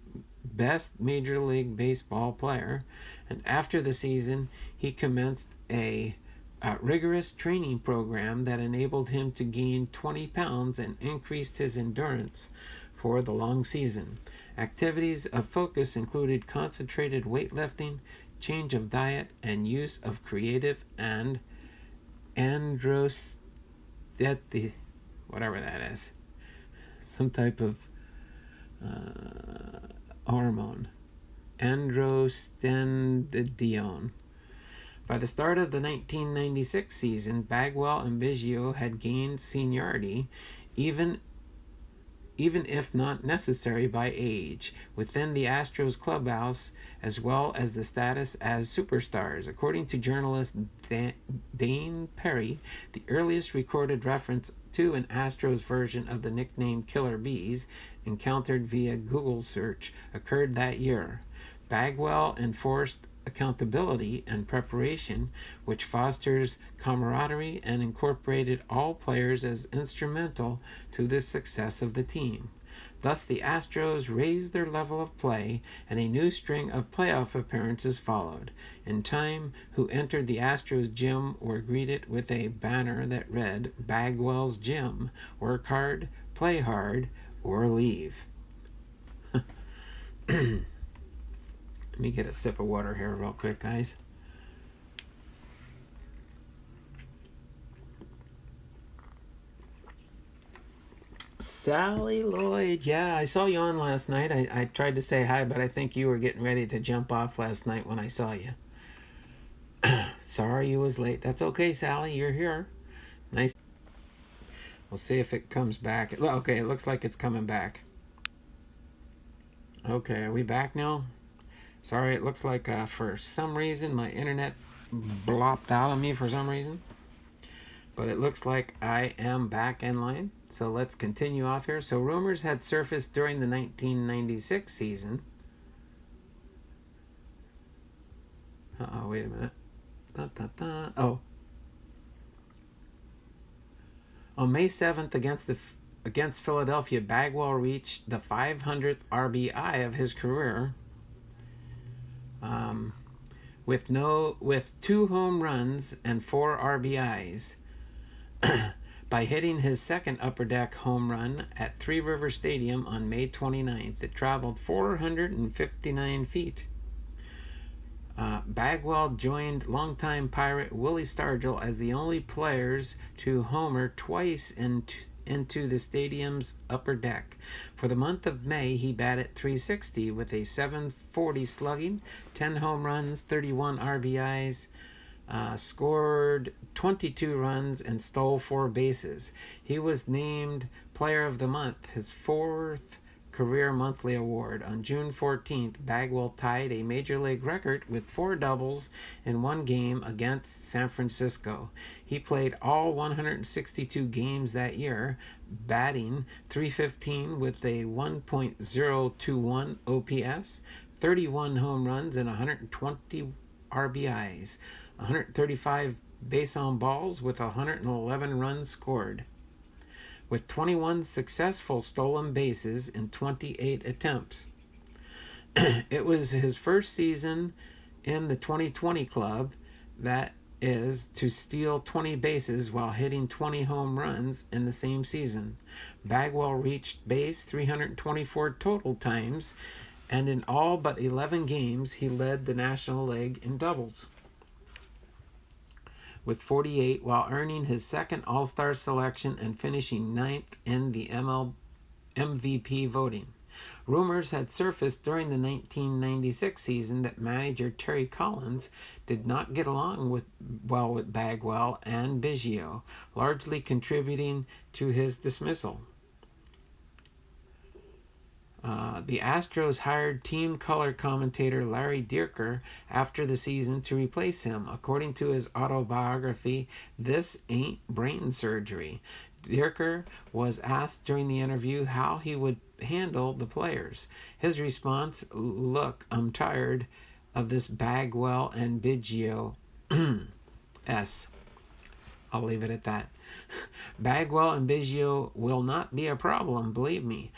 Best Major League Baseball Player, and after the season, he commenced a rigorous training program that enabled him to gain 20 pounds and increased his endurance for the long season. Activities of focus included concentrated weightlifting, change of diet, and use of creative and whatever that is, some type of hormone, androstenedione. By the start of the 1996 season, Bagwell and Biggio had gained seniority, even if not necessary by age, within the Astros clubhouse, as well as the status as superstars. According to journalist Dane Perry, the earliest recorded reference to an Astros version of the nickname Killer Bees, encountered via Google search, occurred that year. Bagwell enforced accountability and preparation, which fosters camaraderie and incorporated all players as instrumental to the success of the team. Thus, the Astros raised their level of play, and a new string of playoff appearances followed. In time, who entered the Astros gym were greeted with a banner that read, "Bagwell's Gym. Work hard, play hard, or leave." Let me get a sip of water here real quick, guys. Sally Lloyd, yeah, I saw you on last night. I tried to say hi, but I think you were getting ready to jump off last night when I saw you. Sorry you was late. That's okay, Sally, you're here. Nice. We'll see if it comes back. Okay, it looks like it's coming back. Okay, are we back now? Sorry, it looks like for some reason my internet blopped out on me for some reason. But it looks like I am back in line. So let's continue off here. So rumors had surfaced during the 1996 season. Wait a minute. Oh. On May 7th against Philadelphia, Bagwell reached the 500th RBI of his career. With 2 home runs and 4 RBIs. By hitting his second Upper Deck home run at Three River Stadium on May 29th. It traveled 459 feet. Bagwell joined longtime Pirate Willie Stargell as the only players to homer twice into the stadium's upper deck. For the month of May, he batted .360 with a .740 slugging, 10 home runs, 31 RBIs, scored 22 runs, and stole 4 bases. He was named Player of the Month, his 4th career monthly award. On June 14th, Bagwell tied a major league record with 4 doubles in one game against San Francisco. He played all 162 games that year, batting .315 with a 1.021 OPS, 31 home runs, and 120 RBIs. 135 base on balls with 111 runs scored. With 21 successful stolen bases in 28 attempts. It was his first season in the 2020 club, that is, to steal 20 bases while hitting 20 home runs in the same season. Bagwell reached base 324 total times, and in all but 11 games, he led the National League in doubles with 48, while earning his second All-Star selection and finishing 9th in the MVP voting. Rumors had surfaced during the 1996 season that manager Terry Collins did not get along well with Bagwell and Biggio, largely contributing to his dismissal. The Astros hired team color commentator Larry Dierker after the season to replace him. According to his autobiography, "This Ain't Brain Surgery," Dierker was asked during the interview how he would handle the players. His response, "Look, I'm tired of this Bagwell and Biggio S." I'll leave it at that. Bagwell and Biggio will not be a problem, believe me.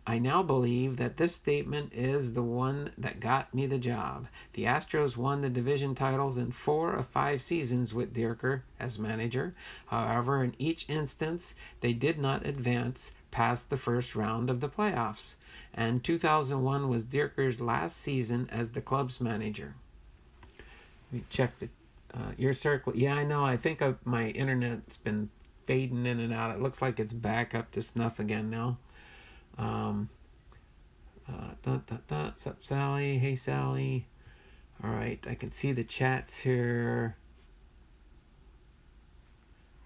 I now believe that this statement is the one that got me the job. The Astros won the division titles in 4 of 5 seasons with Dierker as manager. However, in each instance, they did not advance past the first round of the playoffs. And 2001 was Dierker's last season as the club's manager. Let me check your circle. Yeah, I know. I think my internet's been fading in and out. It looks like it's back up to snuff again now. What's up, Sally? Hey, Sally. All right, I can see the chats here.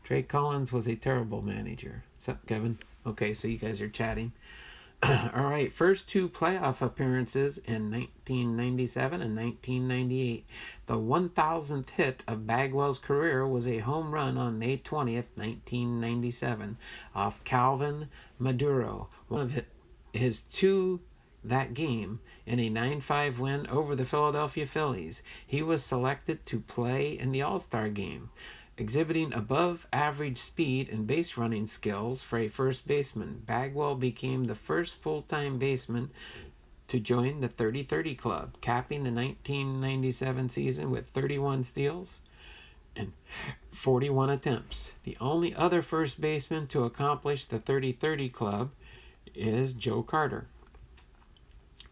Trey Collins was a terrible manager. What's up, Kevin? Okay, so you guys are chatting. All right, first 2 playoff appearances in 1997 and 1998. The 1,000th hit of Bagwell's career was a home run on May 20th, 1997, off Calvin Maduro, one of his 2 that game in a 9-5 win over the Philadelphia Phillies. He was selected to play in the All-Star game, exhibiting above-average speed and base running skills for a first baseman. Bagwell became the first full-time baseman to join the 30-30 club, capping the 1997 season with 31 steals and 41 attempts. The only other first baseman to accomplish the 30-30 club is Joe Carter.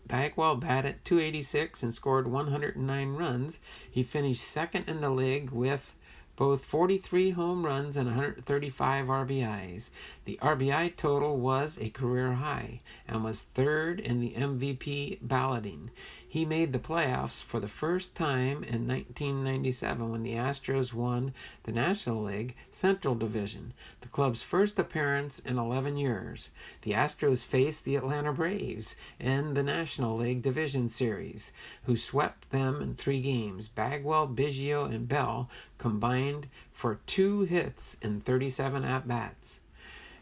Bagwell batted .286 and scored 109 runs. He finished second in the league with both 43 home runs and 135 RBIs. The RBI total was a career high and was third in the MVP balloting. He made the playoffs for the first time in 1997 when the Astros won the National League Central Division, the club's first appearance in 11 years. The Astros faced the Atlanta Braves in the National League Division Series, who swept them in 3 games. Bagwell, Biggio, and Bell combined for 2 hits in 37 at-bats.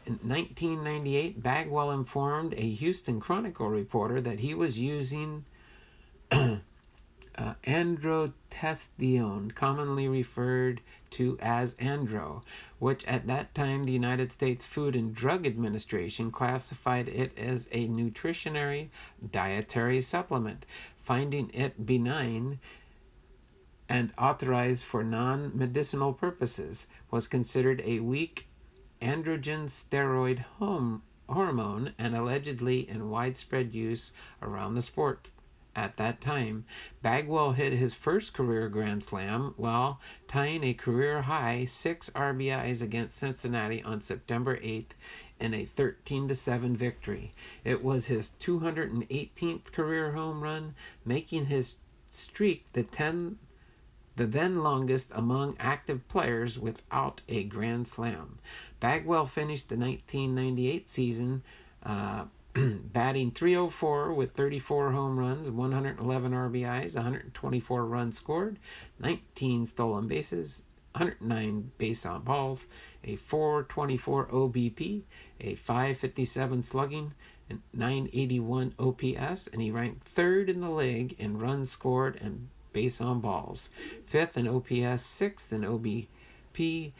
In 1998, Bagwell informed a Houston Chronicle reporter that he was using androstenedione, commonly referred to as andro, which at that time the United States Food and Drug Administration classified it as a nutritionary dietary supplement, finding it benign and authorized for non-medicinal purposes. Was considered a weak androgen steroid hormone and allegedly in widespread use around the sport. At that time, Bagwell hit his first career grand slam while tying a career-high 6 RBIs against Cincinnati on September 8th in a 13-7 victory. It was his 218th career home run, making his streak the then longest among active players without a grand slam. Bagwell finished the 1998 season batting .304 with 34 home runs, 111 RBIs, 124 runs scored, 19 stolen bases, 109 base on balls, a .424 OBP, a .557 slugging, and 981 OPS, and he ranked 3rd in the league in runs scored and base on balls, 5th in OPS, 6th in OBP,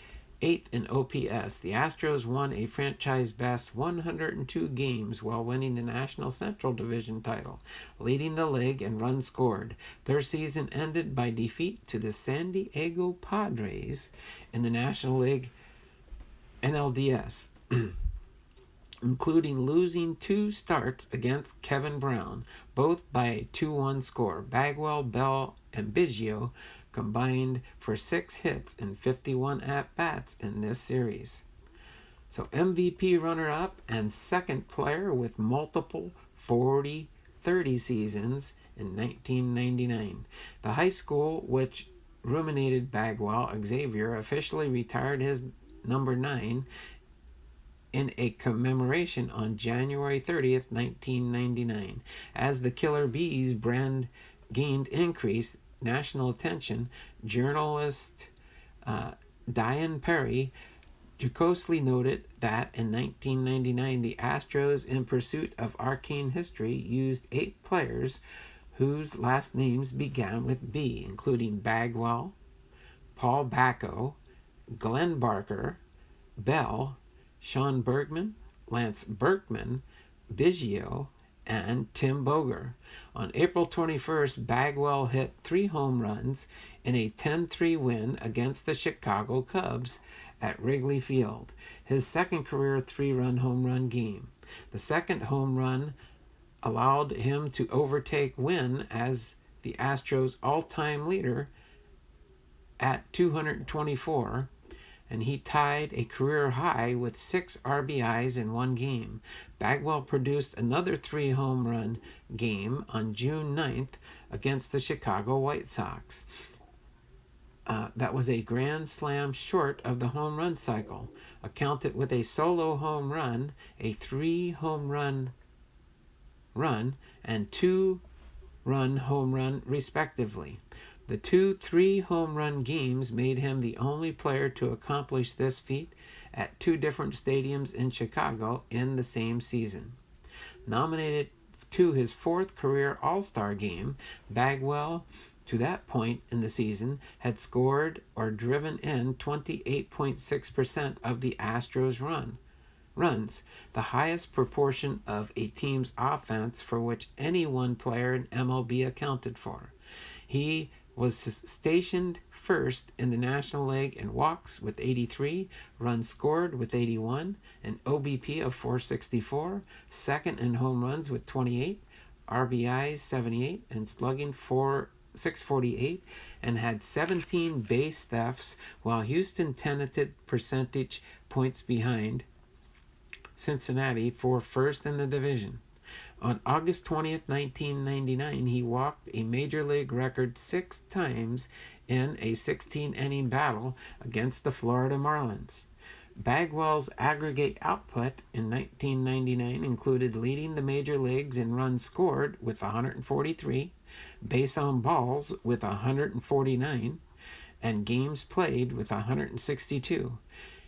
8th in OPS. The Astros won a franchise-best 102 games while winning the National Central Division title, leading the league in runs scored. Their season ended by defeat to the San Diego Padres in the National League NLDS, including losing 2 starts against Kevin Brown, both by a 2-1 score. Bagwell, Bell, and Biggio combined for 6 hits and 51 at-bats in this series. So MVP runner-up and second player with multiple 40-30 seasons in 1999. The high school which ruminated Bagwell, Xavier, officially retired his number 9 in a commemoration on January 30th, 1999. As the Killer Bees brand gained increased national attention, journalist Diane Perry jocosely noted that in 1999 the Astros, in pursuit of arcane history, used 8 players whose last names began with B, including Bagwell, Paul Bacco, Glenn Barker, Bell, Sean Bergman, Lance Berkman, Biggio, and Tim Boger. On April 21st, Bagwell hit 3 home runs in a 10-3 win against the Chicago Cubs at Wrigley Field, his second career 3-run home run game. The second home run allowed him to overtake Wynn as the Astros' all-time leader at 224, and he tied a career high with 6 RBIs in 1 game. Bagwell produced another 3 home run game on June 9th against the Chicago White Sox. That was a grand slam short of the home run cycle, accounted with a solo home run, a 3 home run and 2-run home run respectively. The 2 3-home run games made him the only player to accomplish this feat at 2 different stadiums in Chicago in the same season. Nominated to his fourth career All-Star game, Bagwell, to that point in the season, had scored or driven in 28.6% of the Astros' runs, the highest proportion of a team's offense for which any one player in MLB accounted for. He was stationed first in the National League in walks with 83, runs scored with 81, an OBP of 464, second in home runs with 28, RBIs 78, and slugging 648, and had 17 base thefts, while Houston tenanted percentage points behind Cincinnati for first in the division. On August 20th, 1999, he walked a major league record 6 times in a 16-inning battle against the Florida Marlins. Bagwell's aggregate output in 1999 included leading the major leagues in runs scored with 143, base on balls with 149, and games played with 162.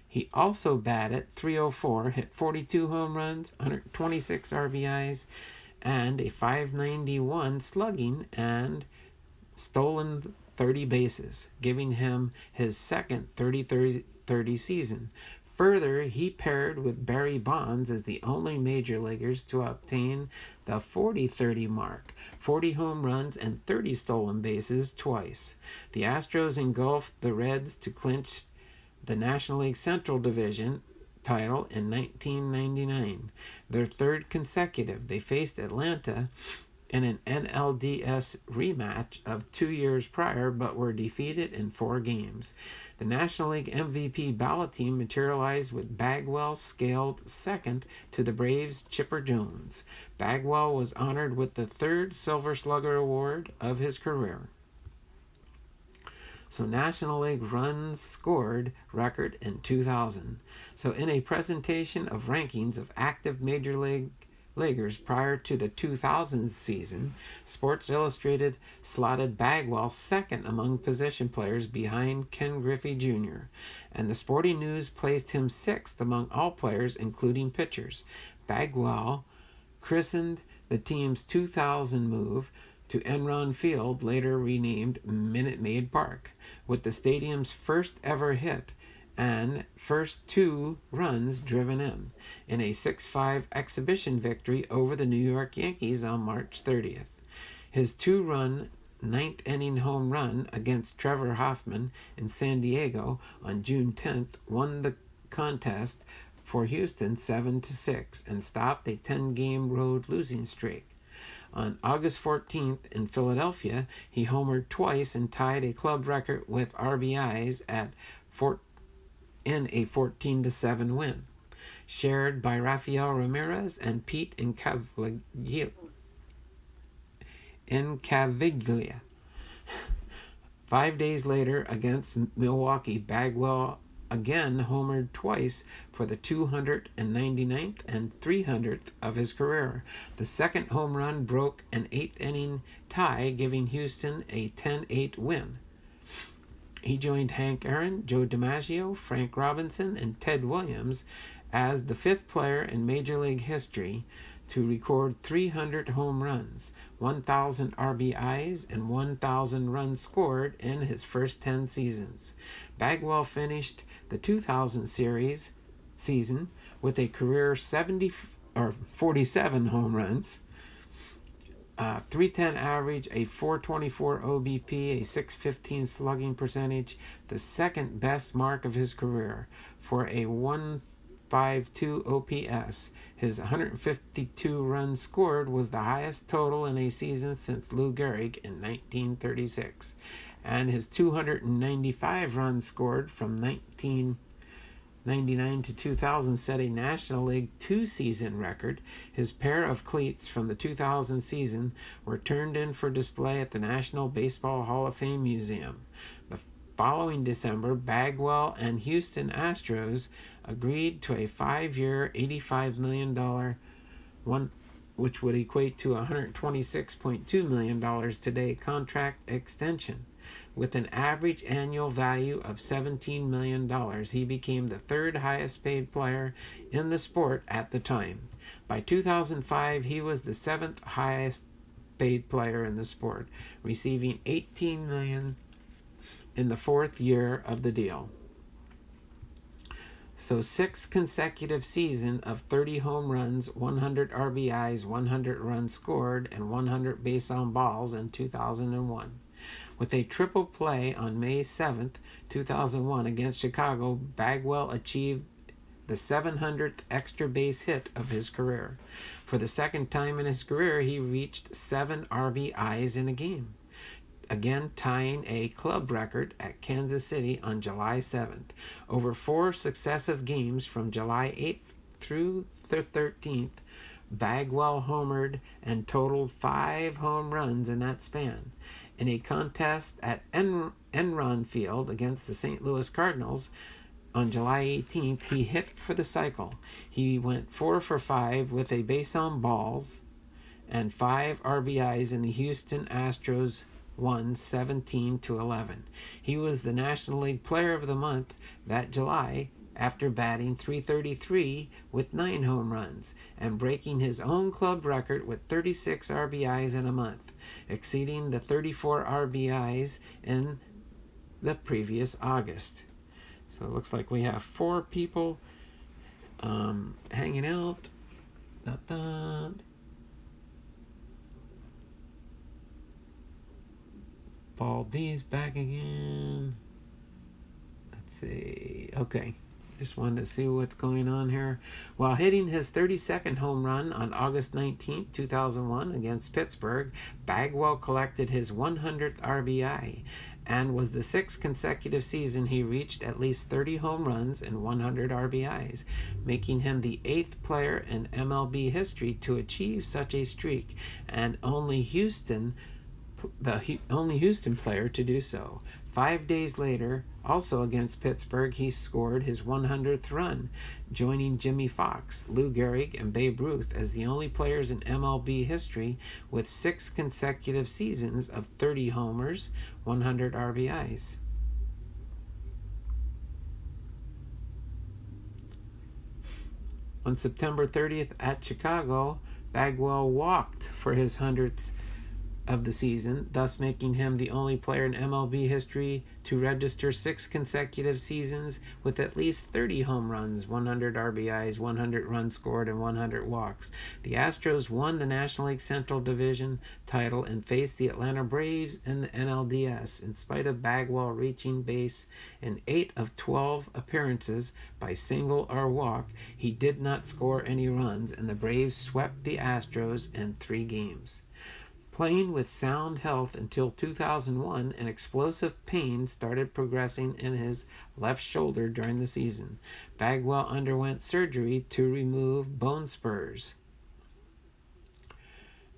He also batted .304, hit 42 home runs, 126 RBIs, and a .591 slugging, and stolen 30 bases, giving him his second 30-30 season. Further, he paired with Barry Bonds as the only major leaguers to obtain the 40-30 mark, 40 home runs and 30 stolen bases twice. The Astros engulfed the Reds to clinch the National League Central Division title in 1999, their third consecutive. They faced Atlanta in an NLDS rematch of 2 years prior, but were defeated in 4 games. The National League MVP ballot team materialized with Bagwell scaled second to the Braves' Chipper Jones. Bagwell was honored with the 3rd Silver Slugger Award of his career. So National League runs scored record in 2000. So in a presentation of rankings of active major leaguers prior to the 2000 season, Sports Illustrated slotted Bagwell second among position players behind Ken Griffey Jr., and the Sporting News placed him 6th among all players, including pitchers. Bagwell christened the team's 2000 move to Enron Field, later renamed Minute Maid Park, with the stadium's first ever hit and first 2 runs driven in a 6-5 exhibition victory over the New York Yankees on March 30th. His 2-run 9th-inning home run against Trevor Hoffman in San Diego on June 10th won the contest for Houston 7-6 and stopped a 10-game road losing streak. On August 14th in Philadelphia, he homered twice and tied a club record with RBIs in a 14-7 win, shared by Rafael Ramirez and Pete Incaviglia. 5 days later against Milwaukee, Bagwell again homered twice for the 299th and 300th of his career. The second home run broke an 8th-inning tie, giving Houston a 10-8 win. He joined Hank Aaron, Joe DiMaggio, Frank Robinson, and Ted Williams as the 5th player in Major League history to record 300 home runs, 1,000 RBIs, and 1,000 runs scored in his first 10 seasons. Bagwell finished the 2000 season with a career 47 home runs, 310 average, a 424 OBP, a 615 slugging percentage, the second best mark of his career, for a 152 OPS. His 152 runs scored was the highest total in a season since Lou Gehrig in 1936, and his 295 runs scored from 1999 to 2000 set a National League 2-season record. His pair of cleats from the 2000 season were turned in for display at the National Baseball Hall of Fame Museum. The following December, Bagwell and Houston Astros agreed to a 5-year, $85 million, which would equate to $126.2 million today, contract extension. With an average annual value of $17 million, he became the 3rd highest paid player in the sport at the time. By 2005, he was the seventh highest paid player in the sport, receiving $18 million in the fourth year of the deal. So 6 consecutive seasons of 30 home runs, 100 RBIs, 100 runs scored, and 100 base on balls in 2001. With a triple play on May 7th, 2001 against Chicago, Bagwell achieved the 700th extra base hit of his career. For the second time in his career, he reached 7 RBIs in a game, again tying a club record at Kansas City on July 7th. Over 4 successive games from July 8th through the 13th, Bagwell homered and totaled 5 home runs in that span. In a contest at Enron Field against the St. Louis Cardinals on July 18th, he hit for the cycle. He went 4 for 5 with a base on balls and 5 RBIs, in the Houston Astros won 17-11. He was the National League Player of the Month that July after batting .333 with 9 home runs and breaking his own club record with 36 RBIs in a month, exceeding the 34 RBIs in the previous August. So it looks like we have 4 people hanging out. Paul D's back again. Let's see. Okay. Just wanted to see what's going on here. While hitting his 32nd home run on August 19, 2001 against Pittsburgh, Bagwell collected his 100th RBI and was the 6th consecutive season he reached at least 30 home runs and 100 RBIs, making him the 8th player in MLB history to achieve such a streak, and the only Houston player to do so. 5 days later, also against Pittsburgh, he scored his 100th run, joining Jimmy Fox, Lou Gehrig, and Babe Ruth as the only players in MLB history with 6 consecutive seasons of 30 homers, 100 RBIs. On September 30th at Chicago, Bagwell walked for his 100th of the season, thus making him the only player in MLB history to register 6 consecutive seasons with at least 30 home runs, 100 RBIs, 100 runs scored, and 100 walks. The Astros won the National League Central Division title and faced the Atlanta Braves in the NLDS. In spite of Bagwell reaching base in 8 of 12 appearances by single or walk, he did not score any runs, and the Braves swept the Astros in 3 games. Playing with sound health until 2001, an explosive pain started progressing in his left shoulder during the season. Bagwell underwent surgery to remove bone spurs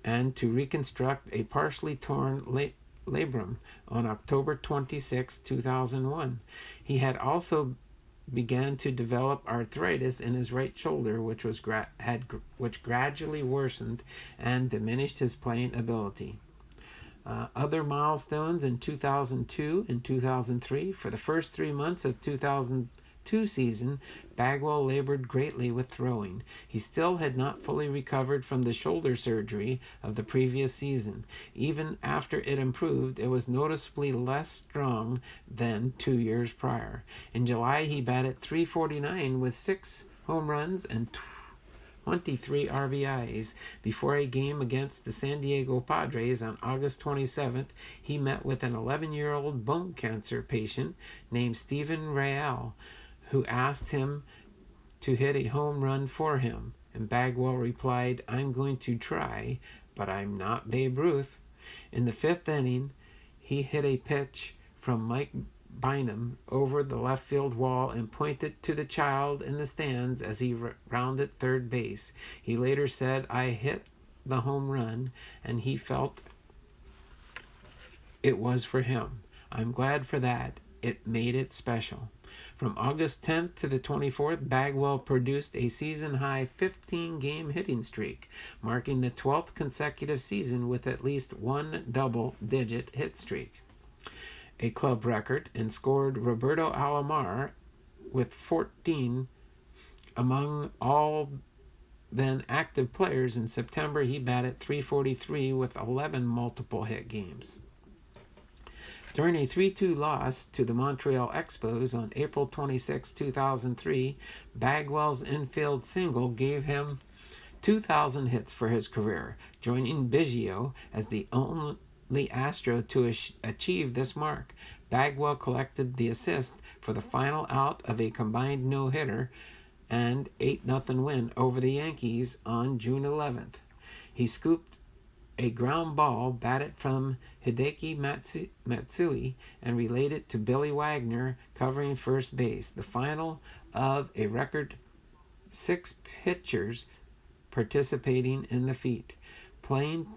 and to reconstruct a partially torn labrum on October 26, 2001. He had also began to develop arthritis in his right shoulder, which gradually worsened and diminished his playing ability. Other milestones in 2002 and 2003. For the first 3 months of 2002 season, Bagwell labored greatly with throwing. He still had not fully recovered from the shoulder surgery of the previous season. Even after it improved, it was noticeably less strong than 2 years prior. In July, he batted .349 with 6 home runs and 23 RBIs. Before a game against the San Diego Padres on August 27th, he met with an 11-year-old bone cancer patient named Stephen Real, who asked him to hit a home run for him. And Bagwell replied, "I'm going to try, but I'm not Babe Ruth." In the 5th inning, he hit a pitch from Mike Bynum over the left field wall and pointed to the child in the stands as he rounded third base. He later said, "I hit the home run, and he felt it was for him. I'm glad for that. It made it special." From August 10th to the 24th, Bagwell produced a season-high 15-game hitting streak, marking the 12th consecutive season with at least one double-digit hit streak, a club record, and scored Roberto Alomar with 14 among all than active players. In September, he batted .343 with 11 multiple hit games. During a 3-2 loss to the Montreal Expos on April 26, 2003, Bagwell's infield single gave him 2,000 hits for his career, joining Biggio as the only Astro to achieve this mark. Bagwell collected the assist for the final out of a combined no-hitter and 8-0 win over the Yankees on June 11th. He scooped a ground ball batted from Hideki Matsui and relayed it to Billy Wagner covering first base, the final of a record 6 pitchers participating in the feat. Playing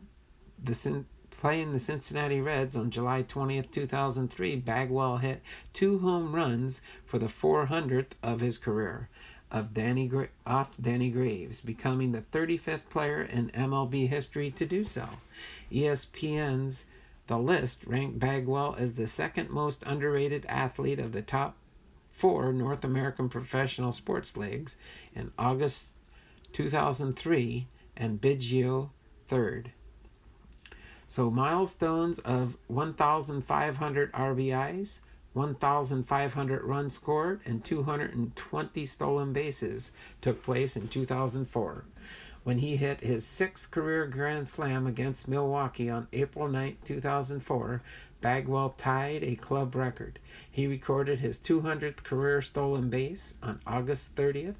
the Cincinnati Reds on July 20th, 2003, Bagwell hit 2 home runs for the 400th of his career off Danny Graves, becoming the 35th player in MLB history to do so. ESPN's The List ranked Bagwell as the second most underrated athlete of the top 4 North American professional sports leagues in August 2003, and Biggio third. So milestones of 1,500 RBIs, 1,500 runs scored, and 220 stolen bases took place in 2004, when he hit his 6th career Grand Slam against Milwaukee on April 9, 2004. Bagwell tied a club record. He recorded his 200th career stolen base on August 30th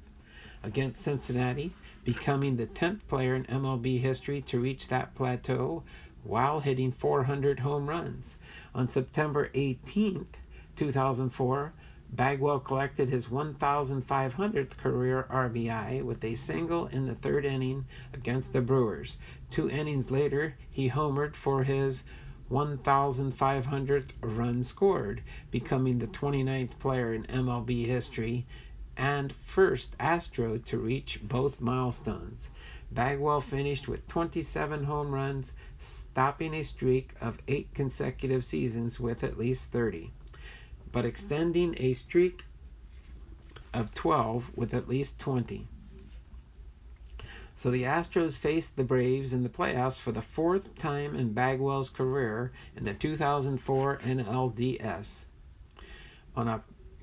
against Cincinnati, becoming the 10th player in MLB history to reach that plateau while hitting 400 home runs. On September 18th, 2004, Bagwell collected his 1,500th career RBI with a single in the 3rd inning against the Brewers. 2 innings later, he homered for his 1,500th run scored, becoming the 29th player in MLB history and first Astro to reach both milestones. Bagwell finished with 27 home runs, stopping a streak of 8 consecutive seasons with at least 30, but extending a streak of 12 with at least 20. So the Astros faced the Braves in the playoffs for the 4th time in Bagwell's career in the 2004 NLDS.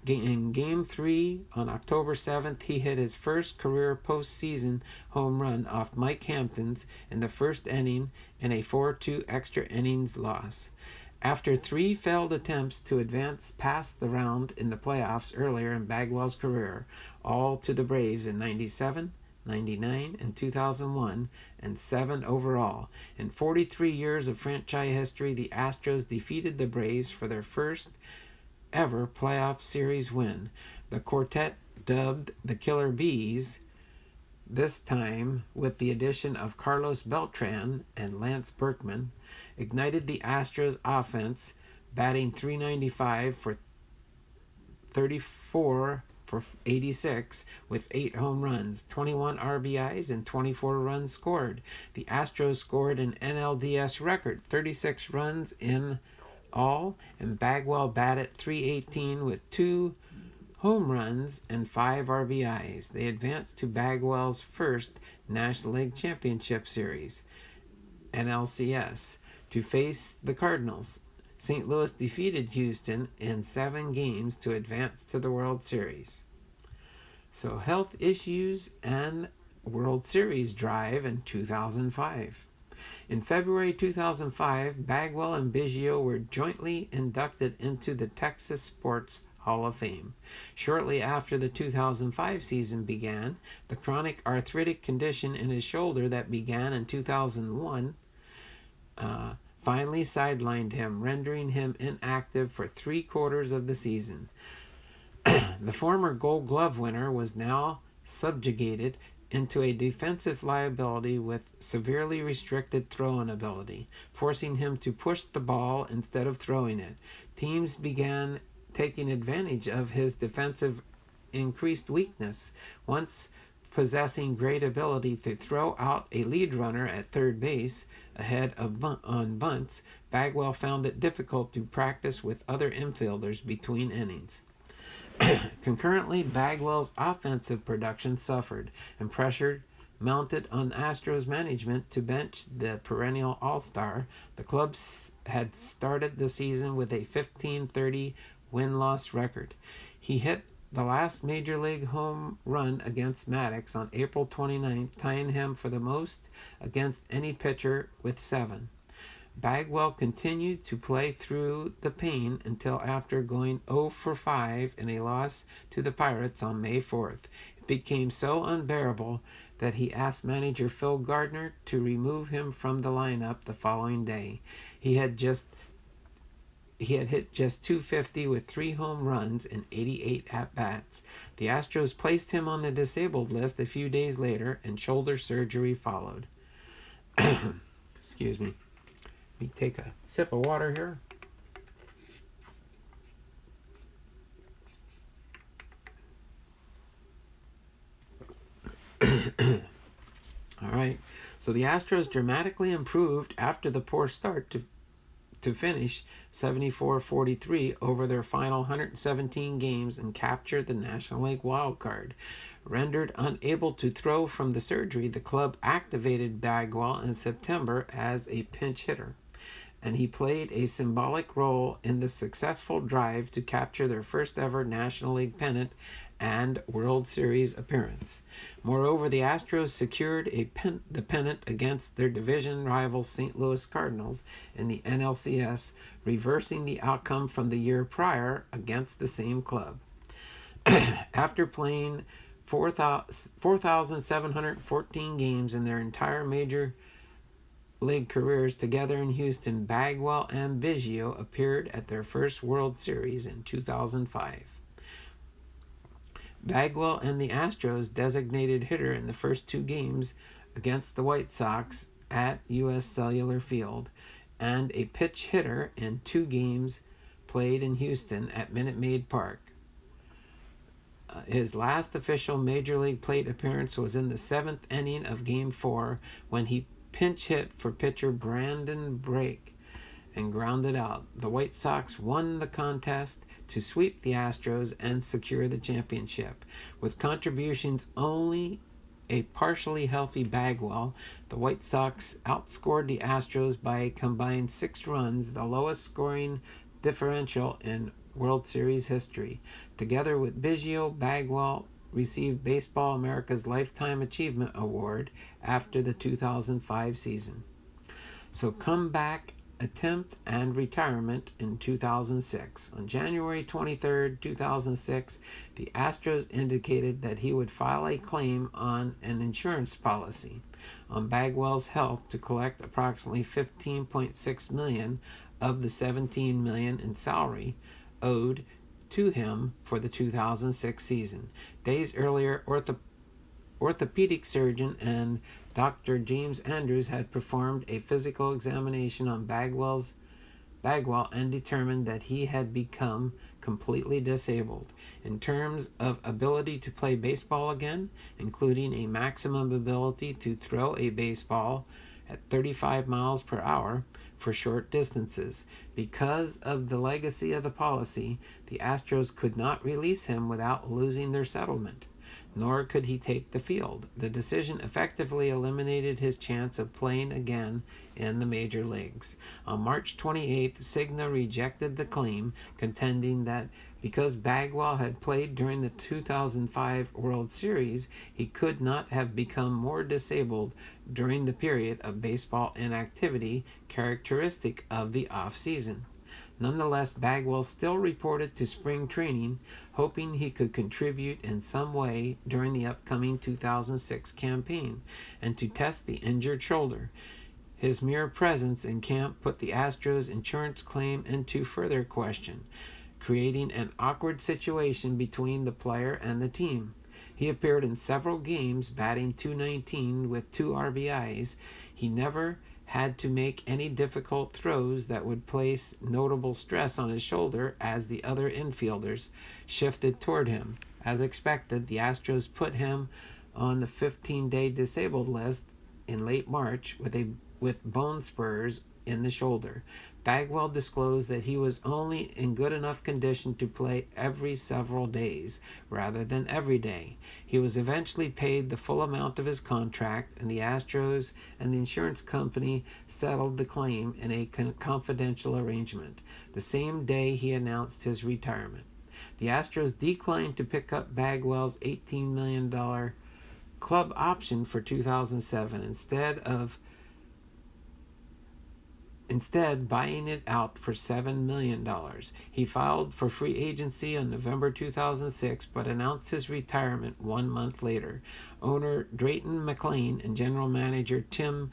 In Game 3 on October 7th, he hit his first career postseason home run off Mike Hampton's in the 1st inning in a 4-2 extra innings loss. After 3 failed attempts to advance past the round in the playoffs earlier in Bagwell's career, all to the Braves in 97, 99, and 2001, and 7 overall. In 43 years of franchise history, the Astros defeated the Braves for their first ever playoff series win. The quartet, dubbed the Killer Bees, this time with the addition of Carlos Beltran and Lance Berkman, ignited the Astros offense, batting .395 for 34 for 86 with 8 home runs, 21 RBIs, and 24 runs scored. The Astros scored an NLDS record 36 runs in all, and Bagwell batted .318 with 2 home runs and 5 RBIs. They advanced to Bagwell's first National League Championship Series, NLCS, to face the Cardinals. St. Louis defeated Houston in 7 games to advance to the World Series. So health issues and World Series drive in 2005. In February 2005, Bagwell and Biggio were jointly inducted into the Texas Sports Hall of Fame. Shortly after the 2005 season began, the chronic arthritic condition in his shoulder that began in 2001 finally sidelined him, rendering him inactive for 3/4 of the season. The former Gold Glove winner was now subjugated into a defensive liability with severely restricted throwing ability, forcing him to push the ball instead of throwing it. Teams began taking advantage of his defensive increased weakness. Once possessing great ability to throw out a lead runner at third base ahead of on bunts, Bagwell found it difficult to practice with other infielders between innings. Concurrently, Bagwell's offensive production suffered, and pressure mounted on Astros management to bench the perennial all-star. The club had started the season with a 15-30 win-loss record. He hit the last major league home run against Maddox on April 29th, tying him for the most against any pitcher with 7. Bagwell continued to play through the pain until after going 0 for 5 in a loss to the Pirates on May 4th. It became so unbearable that he asked manager Phil Gardner to remove him from the lineup the following day. He had hit just .250 with 3 home runs and 88 at-bats. The Astros placed him on the disabled list a few days later, and shoulder surgery followed. Excuse me. Let me take a sip of water here. All right. So the Astros dramatically improved after the poor start to finish 74-43 over their final 117 games and capture the National League wild card. Rendered unable to throw from the surgery, the club activated Bagwell in September as a pinch hitter, and he played a symbolic role in the successful drive to capture their first ever National League pennant and World Series appearance. Moreover, the Astros secured the pennant against their division rival St. Louis Cardinals in the NLCS, reversing the outcome from the year prior against the same club. After playing 4,714 games in their entire major league careers together in Houston, Bagwell and Biggio appeared at their first World Series in 2005. Bagwell and the Astros designated hitter in the first 2 games against the White Sox at U.S. Cellular Field, and a pitch hitter in 2 games played in Houston at Minute Maid Park. His last official Major League plate appearance was in the 7th inning of Game 4 when he pinch hit for pitcher Brandon Brake and grounded out. The White Sox won the contest to sweep the Astros and secure the championship. With contributions only a partially healthy Bagwell, the White Sox outscored the Astros by a combined 6 runs, the lowest scoring differential in World Series history. Together with Biggio, Bagwell received Baseball America's Lifetime Achievement Award after the 2005 season. So comeback attempt and retirement in 2006. On January 23, 2006, the Astros indicated that he would file a claim on an insurance policy on Bagwell's health to collect approximately $15.6 million of the $17 million in salary owed to him for the 2006 season. Days earlier, orthopedic surgeon and Dr. James Andrews had performed a physical examination on Bagwell and determined that he had become completely disabled. In terms of ability to play baseball again, including a maximum ability to throw a baseball at 35 miles per hour for short distances. Because of the legacy of the policy, the Astros could not release him without losing their settlement, nor could he take the field. The decision effectively eliminated his chance of playing again in the major leagues. On March 28th, Cigna rejected the claim, contending that because Bagwell had played during the 2005 World Series, he could not have become more disabled during the period of baseball inactivity characteristic of the off-season. Nonetheless, Bagwell still reported to spring training, hoping he could contribute in some way during the upcoming 2006 campaign and to test the injured shoulder. His mere presence in camp put the Astros' insurance claim into further question, creating an awkward situation between the player and the team. He appeared in several games, batting .219 with 2 RBIs. He never had to make any difficult throws that would place notable stress on his shoulder as the other infielders shifted toward him. As expected, the Astros put him on the 15-day disabled list in late March with bone spurs in the shoulder. Bagwell disclosed that he was only in good enough condition to play every several days, rather than every day. He was eventually paid the full amount of his contract, and the Astros and the insurance company settled the claim in a confidential arrangement, the same day he announced his retirement. The Astros declined to pick up Bagwell's $18 million club option for 2007, instead buying it out for $7 million. He filed for free agency in November 2006, but announced his retirement 1 month later. Owner Drayton McLean and general manager Tim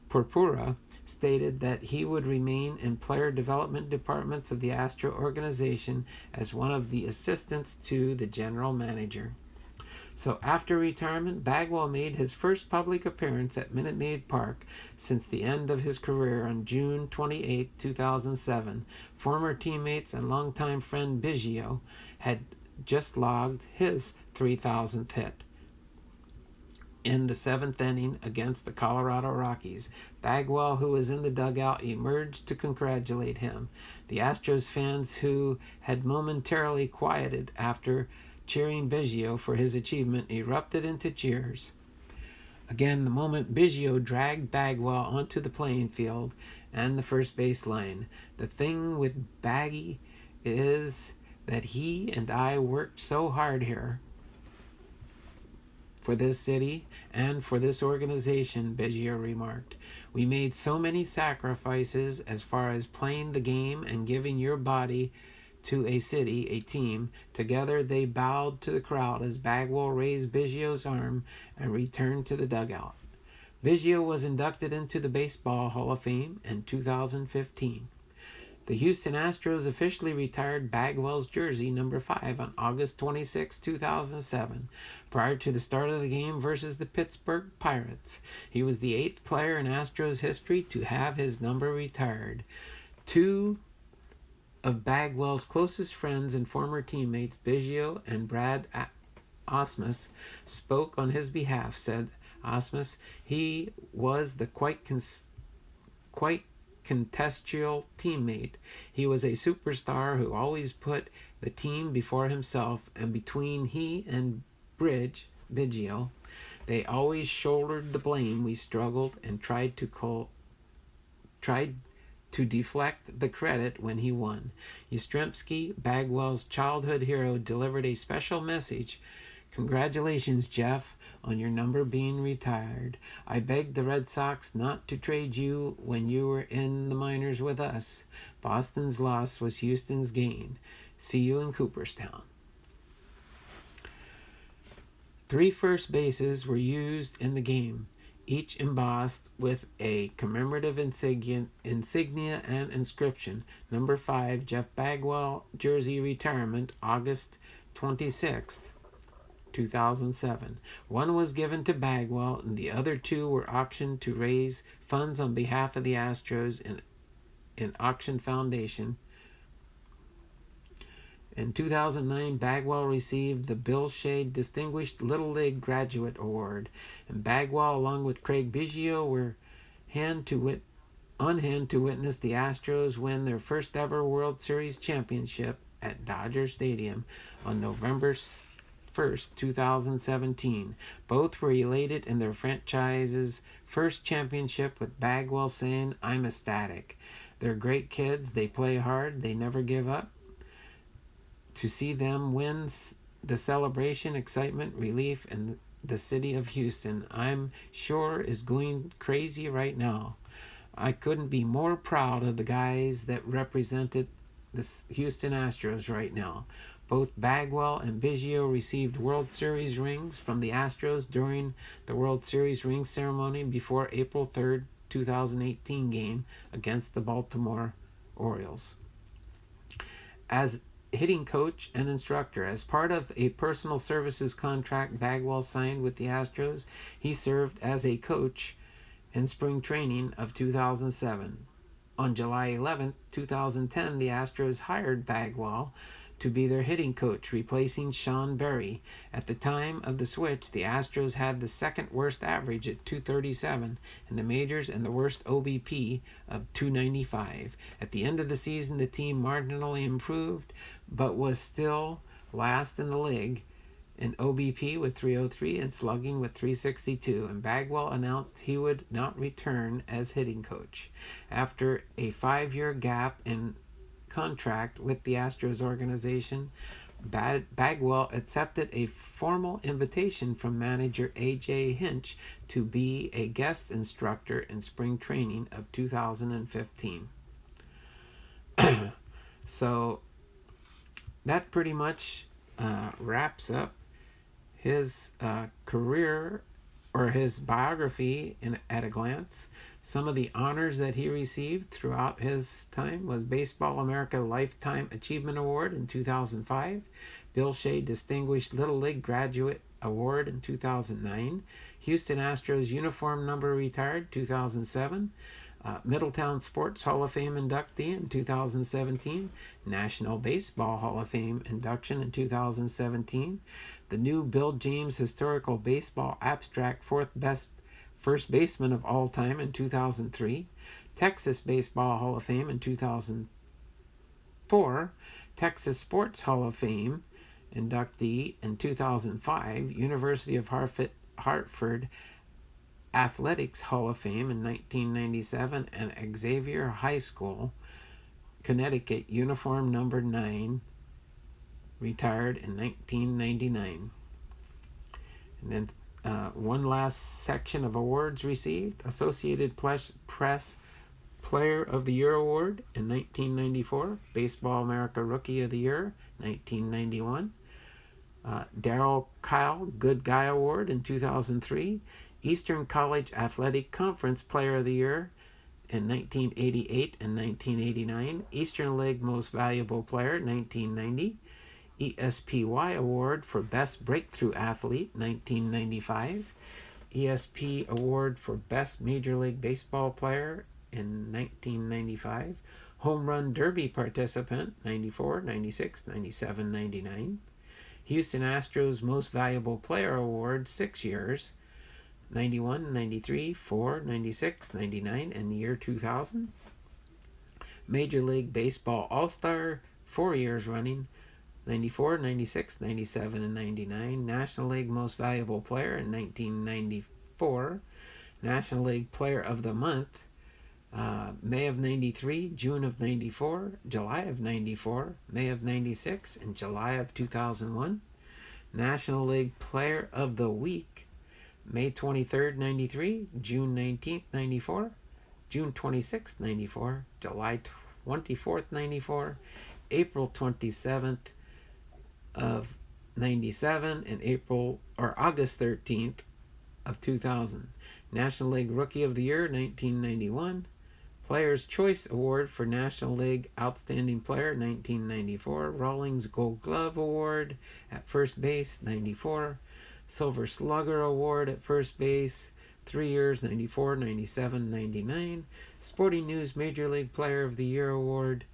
Purpura stated that he would remain in player development departments of the Astro organization as one of the assistants to the general manager. So after retirement, Bagwell made his first public appearance at Minute Maid Park since the end of his career on June 28, 2007. Former teammates and longtime friend Biggio had just logged his 3,000th hit in the 7th inning against the Colorado Rockies. Bagwell, who was in the dugout, emerged to congratulate him. The Astros fans, who had momentarily quieted after cheering Biggio for his achievement, erupted into cheers. Again, the moment Biggio dragged Bagwell onto the playing field and the first base line. The thing with Baggy is that he and I worked so hard here for this city and for this organization, Biggio remarked. We made so many sacrifices as far as playing the game and giving your body to a city, a team. Together they bowed to the crowd as Bagwell raised Biggio's arm and returned to the dugout. Biggio was inducted into the Baseball Hall of Fame in 2015. The Houston Astros officially retired Bagwell's jersey number 5 on August 26, 2007, prior to the start of the game versus the Pittsburgh Pirates. He was the 8th player in Astros history to have his number retired. Two of Bagwell's closest friends and former teammates, Biggio and Brad Ausmus, spoke on his behalf. Said Ausmus, he was the quite contextual teammate. He was a superstar who always put the team before himself, and between he and Biggio, they always shouldered the blame. We struggled and tried to deflect the credit when he won. Yastrzemski, Bagwell's childhood hero, delivered a special message. Congratulations, Jeff, on your number being retired. I begged the Red Sox not to trade you when you were in the minors with us. Boston's loss was Houston's gain. See you in Cooperstown. 3 first bases were used in the game, each embossed with a commemorative insignia and inscription. Number 5, Jeff Bagwell, jersey retirement, August 26th, 2007. One was given to Bagwell, and the other 2 were auctioned to raise funds on behalf of the Astros in Auction Foundation. In 2009, Bagwell received the Bill Shade Distinguished Little League Graduate Award, and Bagwell, along with Craig Biggio, were on hand to witness the Astros win their first ever World Series championship at Dodger Stadium on November 1st, 2017. Both were elated in their franchise's first championship, with Bagwell saying, "I'm ecstatic. They're great kids. They play hard. They never give up. To see them win, the celebration, excitement, relief in the city of Houston, I'm sure, is going crazy right now. I couldn't be more proud of the guys that represented the Houston Astros right now." Both Bagwell and Biggio received World Series rings from the Astros during the World Series ring ceremony before April 3rd, 2018 game against the Baltimore Orioles. As hitting coach and instructor, as part of a personal services contract Bagwell signed with the Astros, he served as a coach in spring training of 2007. On July 11, 2010, the Astros hired Bagwell to be their hitting coach, replacing Sean Berry. At the time of the switch, the Astros had the second worst average at 237 in the majors and the worst OBP of 295. At the end of the season, the team marginally improved, but was still last in the league in OBP with 303 and slugging with 362, and Bagwell announced he would not return as hitting coach. After a 5-year gap in contract with the Astros organization, Bagwell accepted a formal invitation from manager A.J. Hinch to be a guest instructor in spring training of 2015. So that pretty much wraps up his career, or his biography at a glance. Some of the honors that he received throughout his time was Baseball America Lifetime Achievement Award in 2005, Bill Shea Distinguished Little League Graduate Award in 2009, Houston Astros uniform number retired 2007, Middletown Sports Hall of Fame inductee in 2017, National Baseball Hall of Fame induction in 2017, the new Bill James Historical Baseball Abstract first baseman of all time in 2003, Texas Baseball Hall of Fame in 2004, Texas Sports Hall of Fame inductee in 2005, University of Hartford Athletics Hall of Fame in 1997, and Xavier High School, Connecticut uniform number 9, retired in 1999. And then one last section of awards received: Associated Press Player of the Year Award in 1994, Baseball America Rookie of the Year 1991, Darryl Kyle Good Guy Award in 2003, Eastern College Athletic Conference Player of the Year in 1988 and 1989, Eastern League Most Valuable Player 1990, ESPY Award for Best Breakthrough Athlete 1995, ESP Award for Best Major League Baseball Player in 1995, Home Run Derby Participant 94, 96, 97, 99, Houston Astros Most Valuable Player Award 6 years, 91, 93, 4, 96, 99, and the year 2000. Major League Baseball All-Star 4 years running, 94, 96, 97, and 99. National League Most Valuable Player in 1994. National League Player of the Month, May of 93, June of 94, July of 94, May of 96, and July of 2001. National League Player of the Week, May 23rd, 93, June 19th, 94, June 26th, 94, July 24th, 94, April 27th of 97, and August 13th of 2000. National League Rookie of the Year 1991, Players' Choice Award for National League Outstanding Player 1994, Rawlings Gold Glove Award at first base 94, Silver Slugger Award at first base 3 years 94, 97, 99, Sporting News Major League Player of the Year Award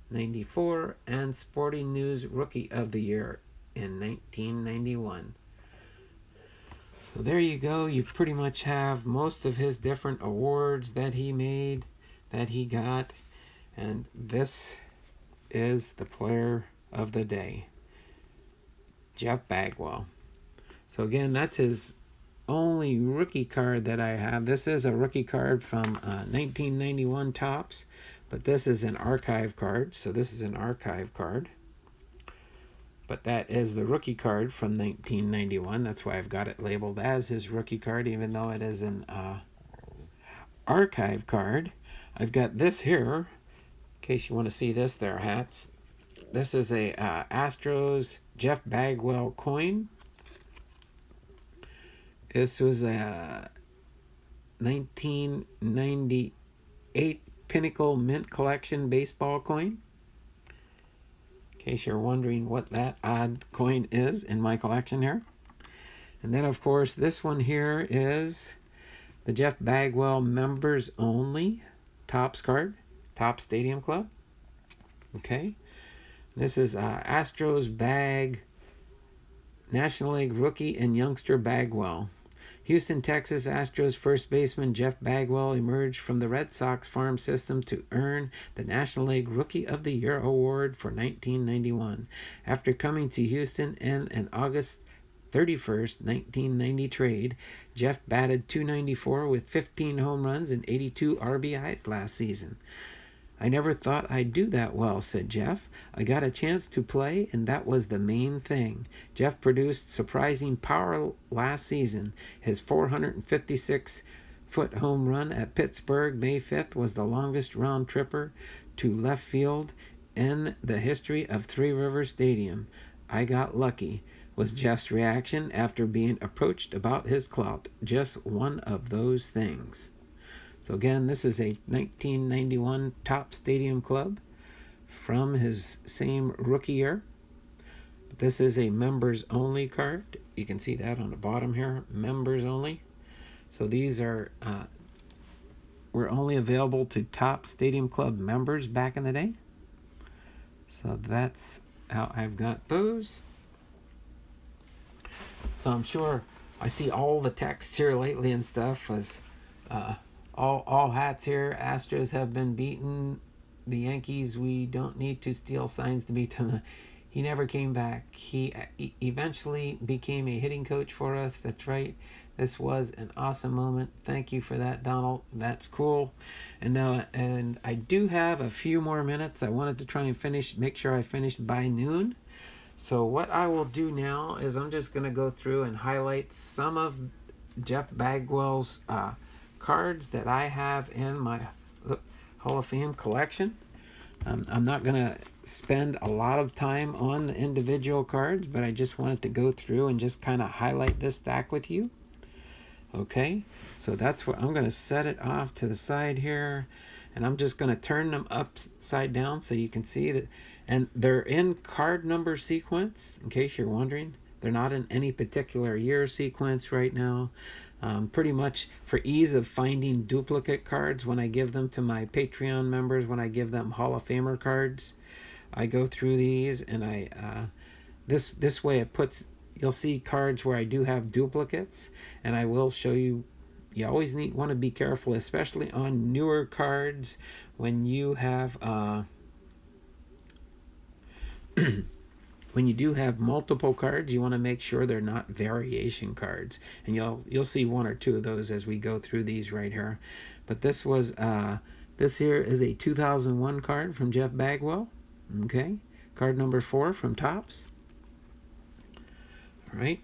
94, and Sporting News Rookie of the Year in 1991. So there you go. You pretty much have most of his different awards that he made, that he got. And this is the player of the day, Jeff Bagwell. So again, that's his only rookie card that I have. This is a rookie card from 1991 Topps, but this is an archive card. So this is an archive card. But that is the rookie card from 1991. That's why I've got it labeled as his rookie card, even though it is an archive card. I've got this here, in case you want to see this there, hats. This is a Astros Jeff Bagwell coin. This was a 1998 Pinnacle Mint Collection baseball coin. In case you're wondering what that odd coin is in my collection here. And then, of course, this one here is the Jeff Bagwell Members Only Topps card, Topps Stadium Club. Okay. This is Astros bag, National League rookie and youngster Bagwell. Houston, Texas Astros first baseman Jeff Bagwell emerged from the Red Sox farm system to earn the National League Rookie of the Year award for 1991. After coming to Houston in an August 31st, 1990 trade, Jeff batted .294 with 15 home runs and 82 RBIs last season. "I never thought I'd do that well," said Jeff. "I got a chance to play, and that was the main thing." Jeff produced surprising power last season. His 456-foot home run at Pittsburgh May 5th was the longest round tripper to left field in the history of Three Rivers Stadium. "I got lucky," was Jeff's reaction after being approached about his clout. Just one of those things. So again, this is a 1991 Topps Stadium Club from his same rookie year. But this is a members only card. You can see that on the bottom here, members only. So these were only available to Topps Stadium Club members back in the day. So that's how I've got those. So I'm sure I see all the text here lately and stuff was all hats here. Astros have been beaten. The Yankees, we don't need to steal signs to beat them. He never came back. He eventually became a hitting coach for us. That's right. This was an awesome moment. Thank you for that, Donald. That's cool. And I do have a few more minutes. I wanted to try and make sure I finished by noon. So what I will do now is I'm just going to go through and highlight some of Jeff Bagwell's cards that I have in my Hall of Fame collection. I'm not going to spend a lot of time on the individual cards, but I just wanted to go through and just kind of highlight this stack with you. Okay, so that's what I'm going to set it off to the side here, and I'm just going to turn them upside down so you can see that. And they're in card number sequence, in case you're wondering. They're not in any particular year sequence right now. Pretty much for ease of finding duplicate cards when I give them to my Patreon members, when I give them Hall of Famer cards, I go through these, and this way it puts, you'll see cards where I do have duplicates, and I will show you. You always want to be careful, especially on newer cards, when you have when you do have multiple cards, you want to make sure they're not variation cards, and you'll see one or two of those as we go through these right here. But this here is a 2001 card from Jeff Bagwell. Okay, card number 4 from Topps. All right,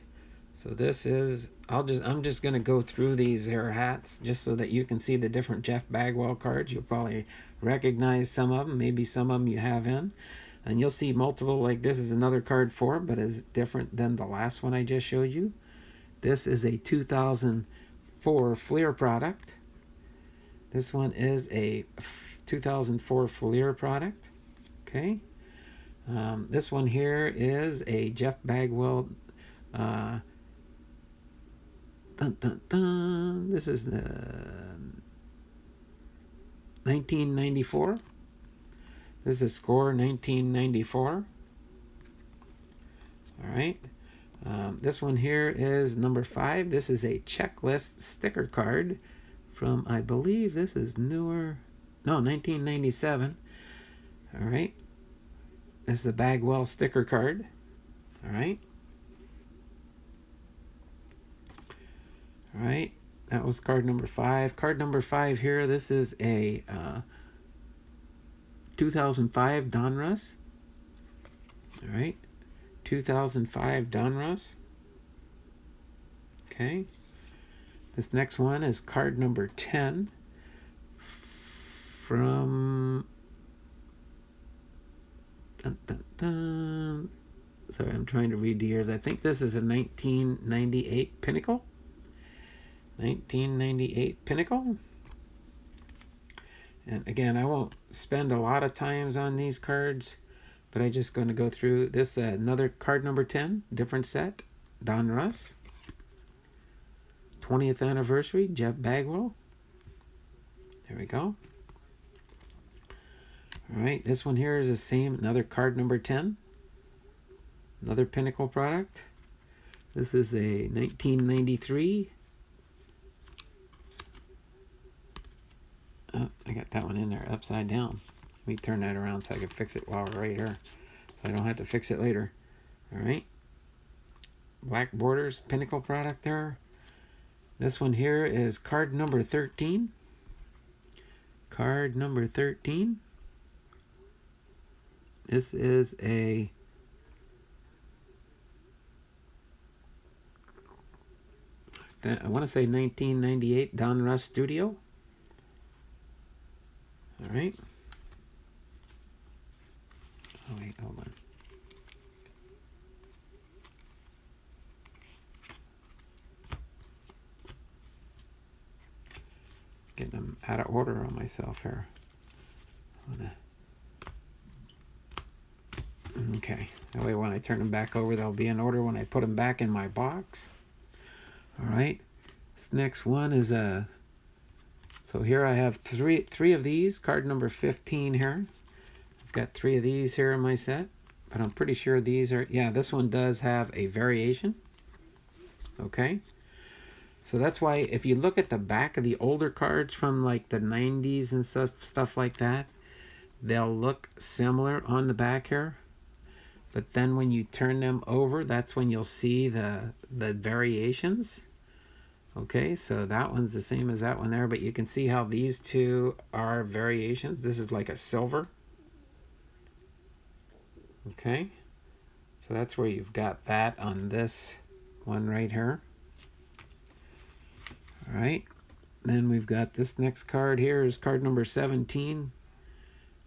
so this is I'm just gonna go through these here hats just so that you can see the different Jeff Bagwell cards. You'll probably recognize some of them, maybe some of them you have in. And you'll see multiple, like this is another card 4, but is different than the last one I just showed you. This is a 2004 Fleer product. This one is a 2004 Fleer product. Okay. This one here is a Jeff Bagwell. This is the 1994. This is score 1994. All right. This one here is number 5. This is a checklist sticker card from, I believe this is newer. No, 1997. All right. This is a Bagwell sticker card. All right. All right. That was card number 5. Card number 5 here. This is a 2005 Donruss. All right, 2005 Donruss. Okay, this next one is card number 10 from sorry, I'm trying to read the years. I think this is a 1998 Pinnacle. 1998 Pinnacle. And again, I won't spend a lot of times on these cards, but I'm just going to go through this. Another card number 10, different set, Donruss. 20th anniversary, Jeff Bagwell. There we go. All right, this one here is the same. Another card number 10. Another Pinnacle product. This is a 1993. Oh, I got that one in there upside down. Let me turn that around so I can fix it while we're right here, so I don't have to fix it later. All right. Black borders, Pinnacle product there. This one here is card number 13. Card number 13. This is a I want to say 1998 Don Russ Studio. All right. Oh wait, hold on. Getting them out of order on myself here. Okay, that way when I turn them back over, they'll be in order when I put them back in my box. All right, this next one is a. So here I have three of these. Card number 15 here. I've got 3 of these here in my set, but I'm pretty sure these are. Yeah, this one does have a variation. Okay. So that's why if you look at the back of the older cards from like the 90s and stuff like that, they'll look similar on the back here. But then when you turn them over, that's when you'll see the variations. Okay, so that one's the same as that one there, but you can see how these two are variations. This is like a silver. Okay, so that's where you've got that on this one right here. All right, then we've got this next card here is card number 17.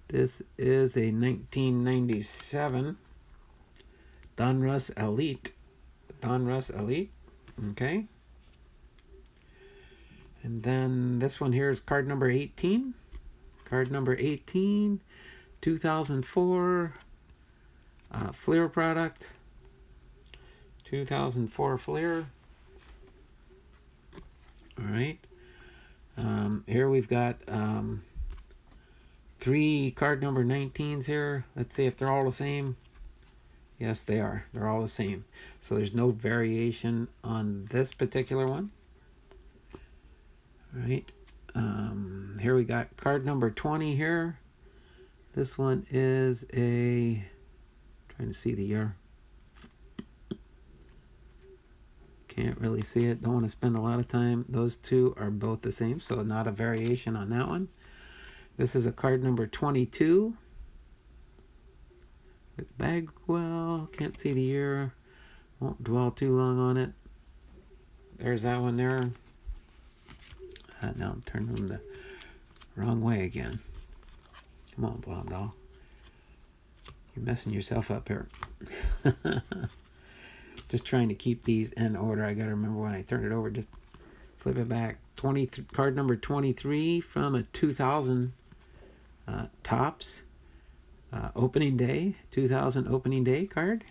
This is a 1997 Don Russ Elite. Don Russ Elite, okay. And then this one here is card number 18. Card number 18, 2004 Fleer product. 2004 Fleer. All right. Here we've got 3 card number 19s here. Let's see if they're all the same. Yes, they are. They're all the same. So there's no variation on this particular one. All right. Here we got card number 20 here. This one is a. Trying to see the year. Can't really see it. Don't want to spend a lot of time. Those two are both the same, so not a variation on that one. This is a card number 22 with Bagwell. Can't see the year. Won't dwell too long on it. There's that one there. Now I'm turning them the wrong way again. Come on, Blom Doll. You're messing yourself up here. Just trying to keep these in order. I got to remember when I turn it over, just flip it back. Card number 23 from a 2000 Topps opening day. 2000 opening day card.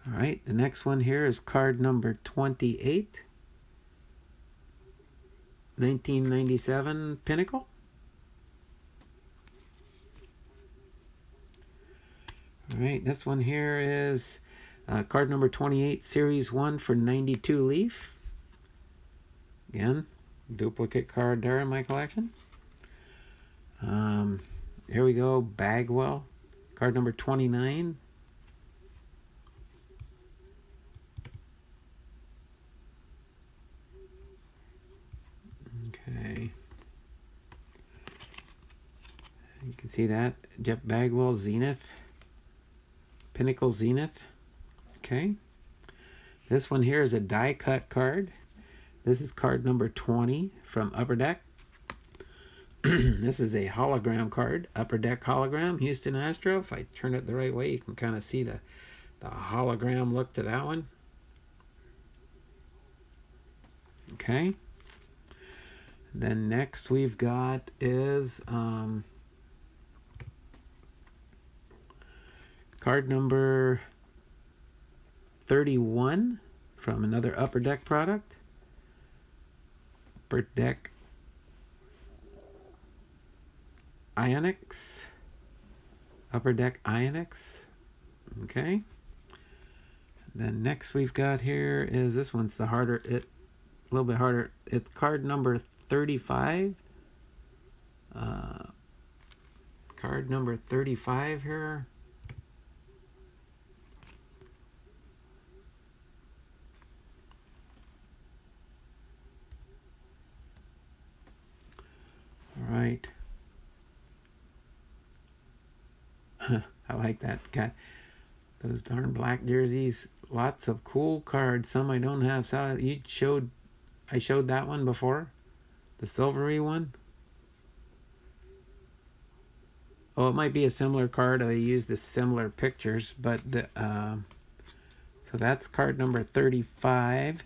All right, the next one here is card number 28. 1997 Pinnacle. All right, this one here is card number 28, Series 1 for 92 Leaf. Again, duplicate card there in my collection. Here we go, Bagwell, card number 29. Okay. You can see that. Jeff Bagwell, Zenith. Pinnacle Zenith. Okay. This one here is a die cut card. This is card number 20 from Upper Deck. This is a hologram card. Upper Deck hologram, Houston Astro. If I turn it the right way, you can kind of see the hologram look to that one. Okay. Then next we've got is card number 31 from another Upper Deck product. Upper Deck Ionics. Upper Deck Ionics. Okay. Then next we've got here is, this one's the harder, a little bit harder. It's card number 35. Card number 35 here. All right. I like that. Got those darn black jerseys. Lots of cool cards. Some I don't have. So I showed that one before, the silvery one. Oh, it might be a similar card. I used the similar pictures, but so that's card number 35.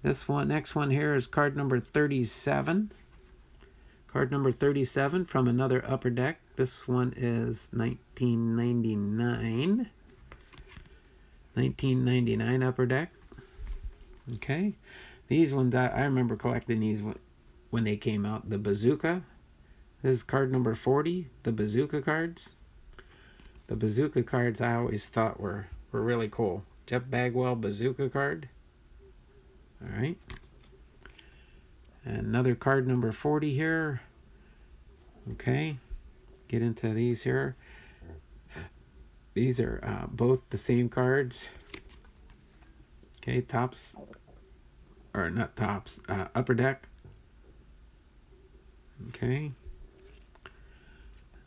Next one here is card number 37. Card number 37 from another Upper Deck. This one is 1999. 1999 Upper Deck. Okay. These ones, I remember collecting these when they came out. The Bazooka. This is card number 40. The Bazooka cards. The Bazooka cards I always thought were really cool. Jeff Bagwell Bazooka card. All right. Another card number 40 here. Okay. Get into these here. These are both the same cards. Okay, tops, or not tops, Upper Deck. Okay.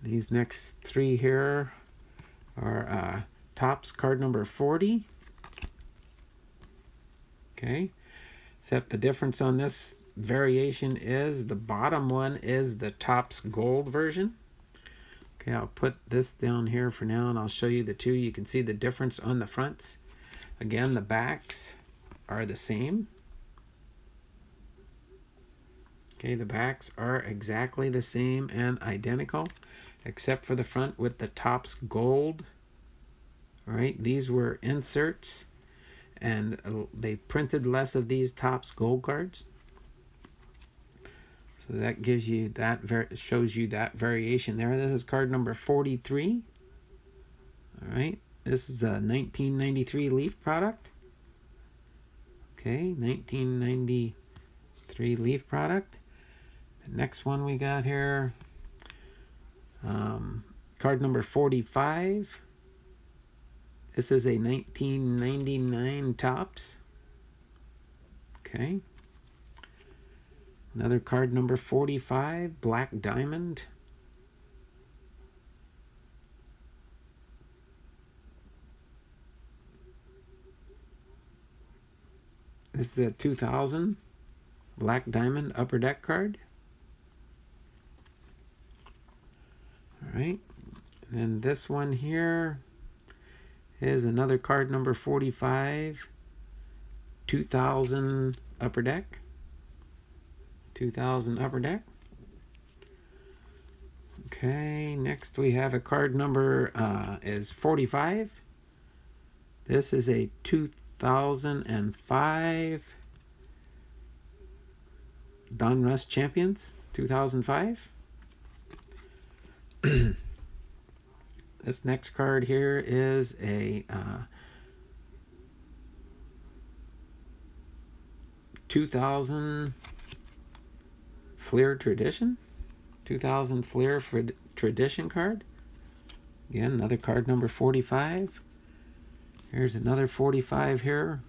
These next three here are tops, card number 40. Okay. Except the difference on this variation is the bottom one is the Topps Gold version. Okay, I'll put this down here for now and I'll show you the two. You can see the difference on the fronts. Again, the backs are the same. Okay, the backs are exactly the same and identical, except for the front with the Topps Gold. All right, these were inserts, and they printed less of these Topps Gold cards. So that gives you that, shows you that variation there. This is card number 43. All right, this is a 1993 Leaf product. Okay, 1993 Leaf product. The next one we got here, card number 45. This is a 1999 Topps. Okay. Another card number 45, Black Diamond. This is a 2000 Black Diamond Upper Deck card. All right. And then this one here is another card number 45, 2000 Upper Deck. 2000 Upper Deck. Okay, next we have a card number is 45. This is a 2005 Donruss Champions, 2005. This next card here is a 2000 Fleer Tradition. 2000 Fleer Tradition card. Again, another card number 45. Here's another 45 here.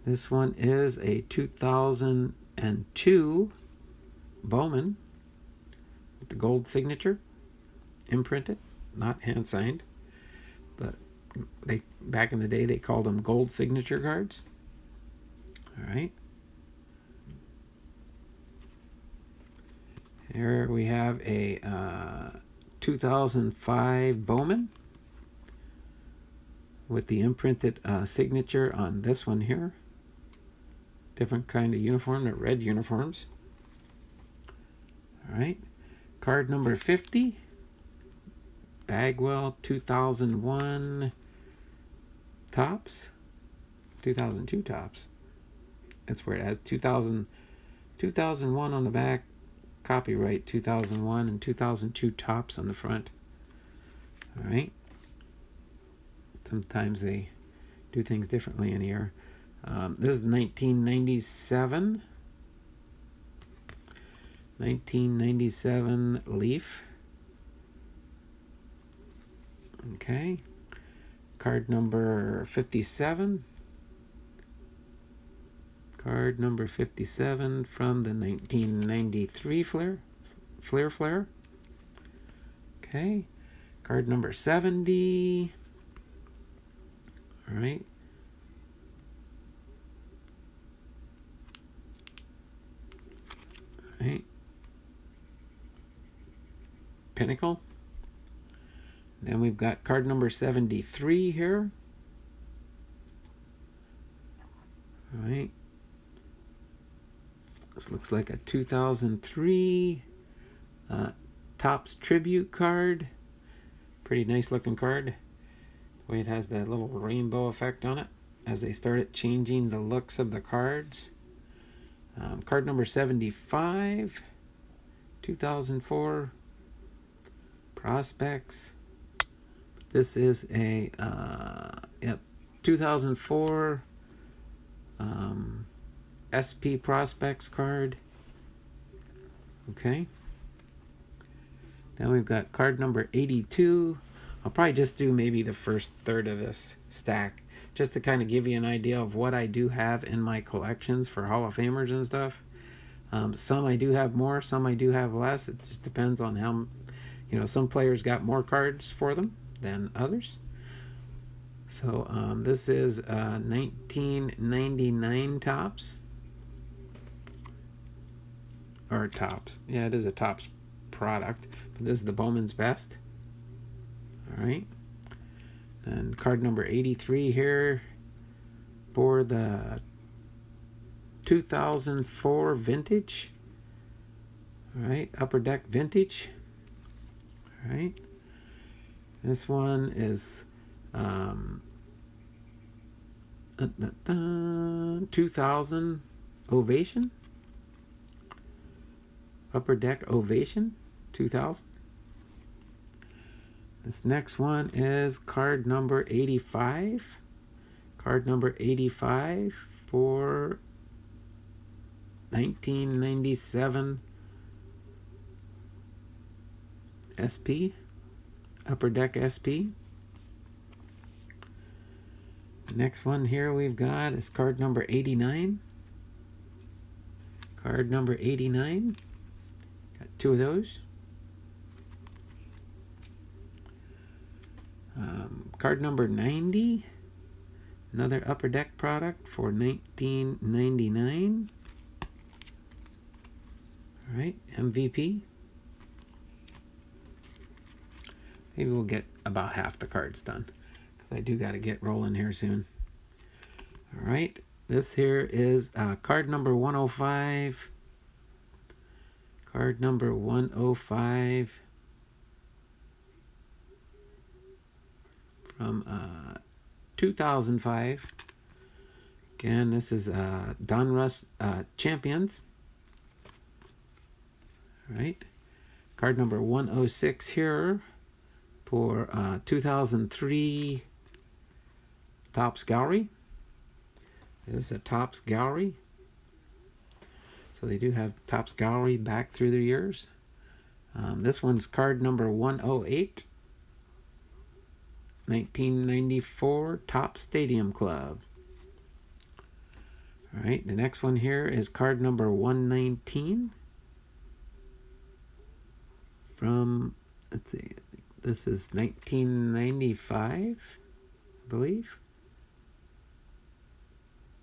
This one is a 2002 Bowman with the gold signature, imprinted, not hand signed, but they back in the day they called them gold signature cards. All right. Here we have a 2005 Bowman with the imprinted signature on this one here. Different kind of uniform, they're red uniforms. All right. Card number 50. Bagwell 2001 Topps. 2002 Topps. That's where it has 2001 on the back. copyright 2001 and 2002 tops on the front. All right. Sometimes they do things differently in here. This is 1997. 1997 Leaf. Okay. Card number 57. Card number 57 from the 1993 Flair. Okay. Card number 70. All right. All right. Pinnacle. Then we've got card number 73 here. All right. This looks like a 2003 Topps Tribute card. Pretty nice looking card. The way it has that little rainbow effect on it as they started changing the looks of the cards. Card number 75, 2004 Prospects. This is a 2004 SP Prospects card. Okay. Then we've got card number 82. I'll probably just do maybe the first third of this stack, just to kind of give you an idea of what I do have in my collections for Hall of Famers and stuff. Some I do have more, some I do have less. It just depends on how, some players got more cards for them than others. So this is 1999 Topps. Or Topps. Yeah, it is a Topps product. But this is the Bowman's Best. Alright. And card number 83 here for the 2004 Vintage. Alright, Upper Deck Vintage. Alright. This one is 2000 Ovation. Upper Deck Ovation 2000. This next one is card number 85. Card number 85 for 1997 SP. Upper Deck SP. The next one here we've got is card number 89. Card number 89. Got two of those. Card number 90. Another Upper Deck product for 1999. All right, MVP. Maybe we'll get about half the cards done, because I do got to get rolling here soon. All right, this here is card number 105. Card number 105 from 2005. Again, this is Donruss Champions. All right, card number 106 here for 2003 Topps Gallery. This is a Topps Gallery. So they do have Topps Gallery back through the years. This one's card number 108. 1994 Topps Stadium Club. All right, the next one here is card number 119 from, let's see, this is 1995, I believe.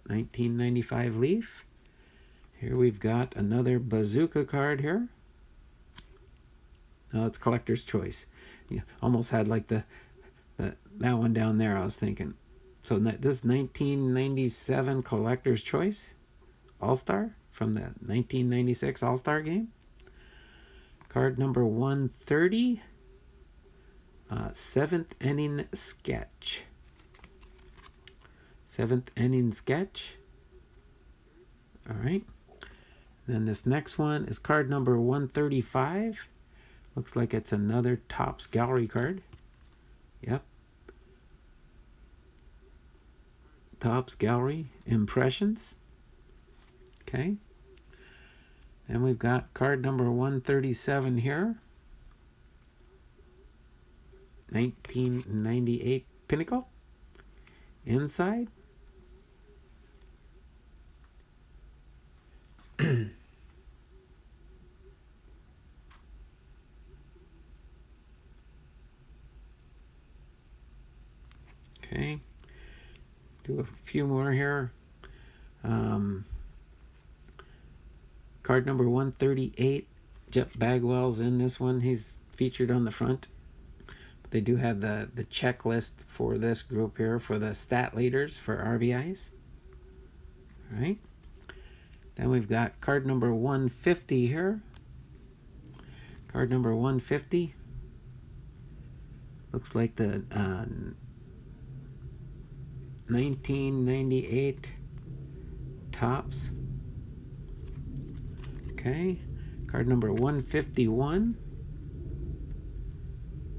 1995 Leaf. Here we've got another Bazooka card here. Oh, it's Collector's Choice. You almost had like that one down there, I was thinking. So this 1997 Collector's Choice All-Star from the 1996 All-Star game. Card number 130. Seventh inning sketch. Seventh inning sketch. All right. Then this next one is card number 135. Looks like it's another Topps Gallery card. Yep. Topps Gallery Impressions. Okay. Then we've got card number 137 here. 1998 Pinnacle. Inside. Okay. Do a few more here. Card number 138. Jeff Bagwell's in this one. He's featured on the front. But they do have the checklist for this group here for the stat leaders for RBIs. All right. Then we've got card number 150 here. Card number 150. Looks like the 1998 Topps. Okay. Card number 151.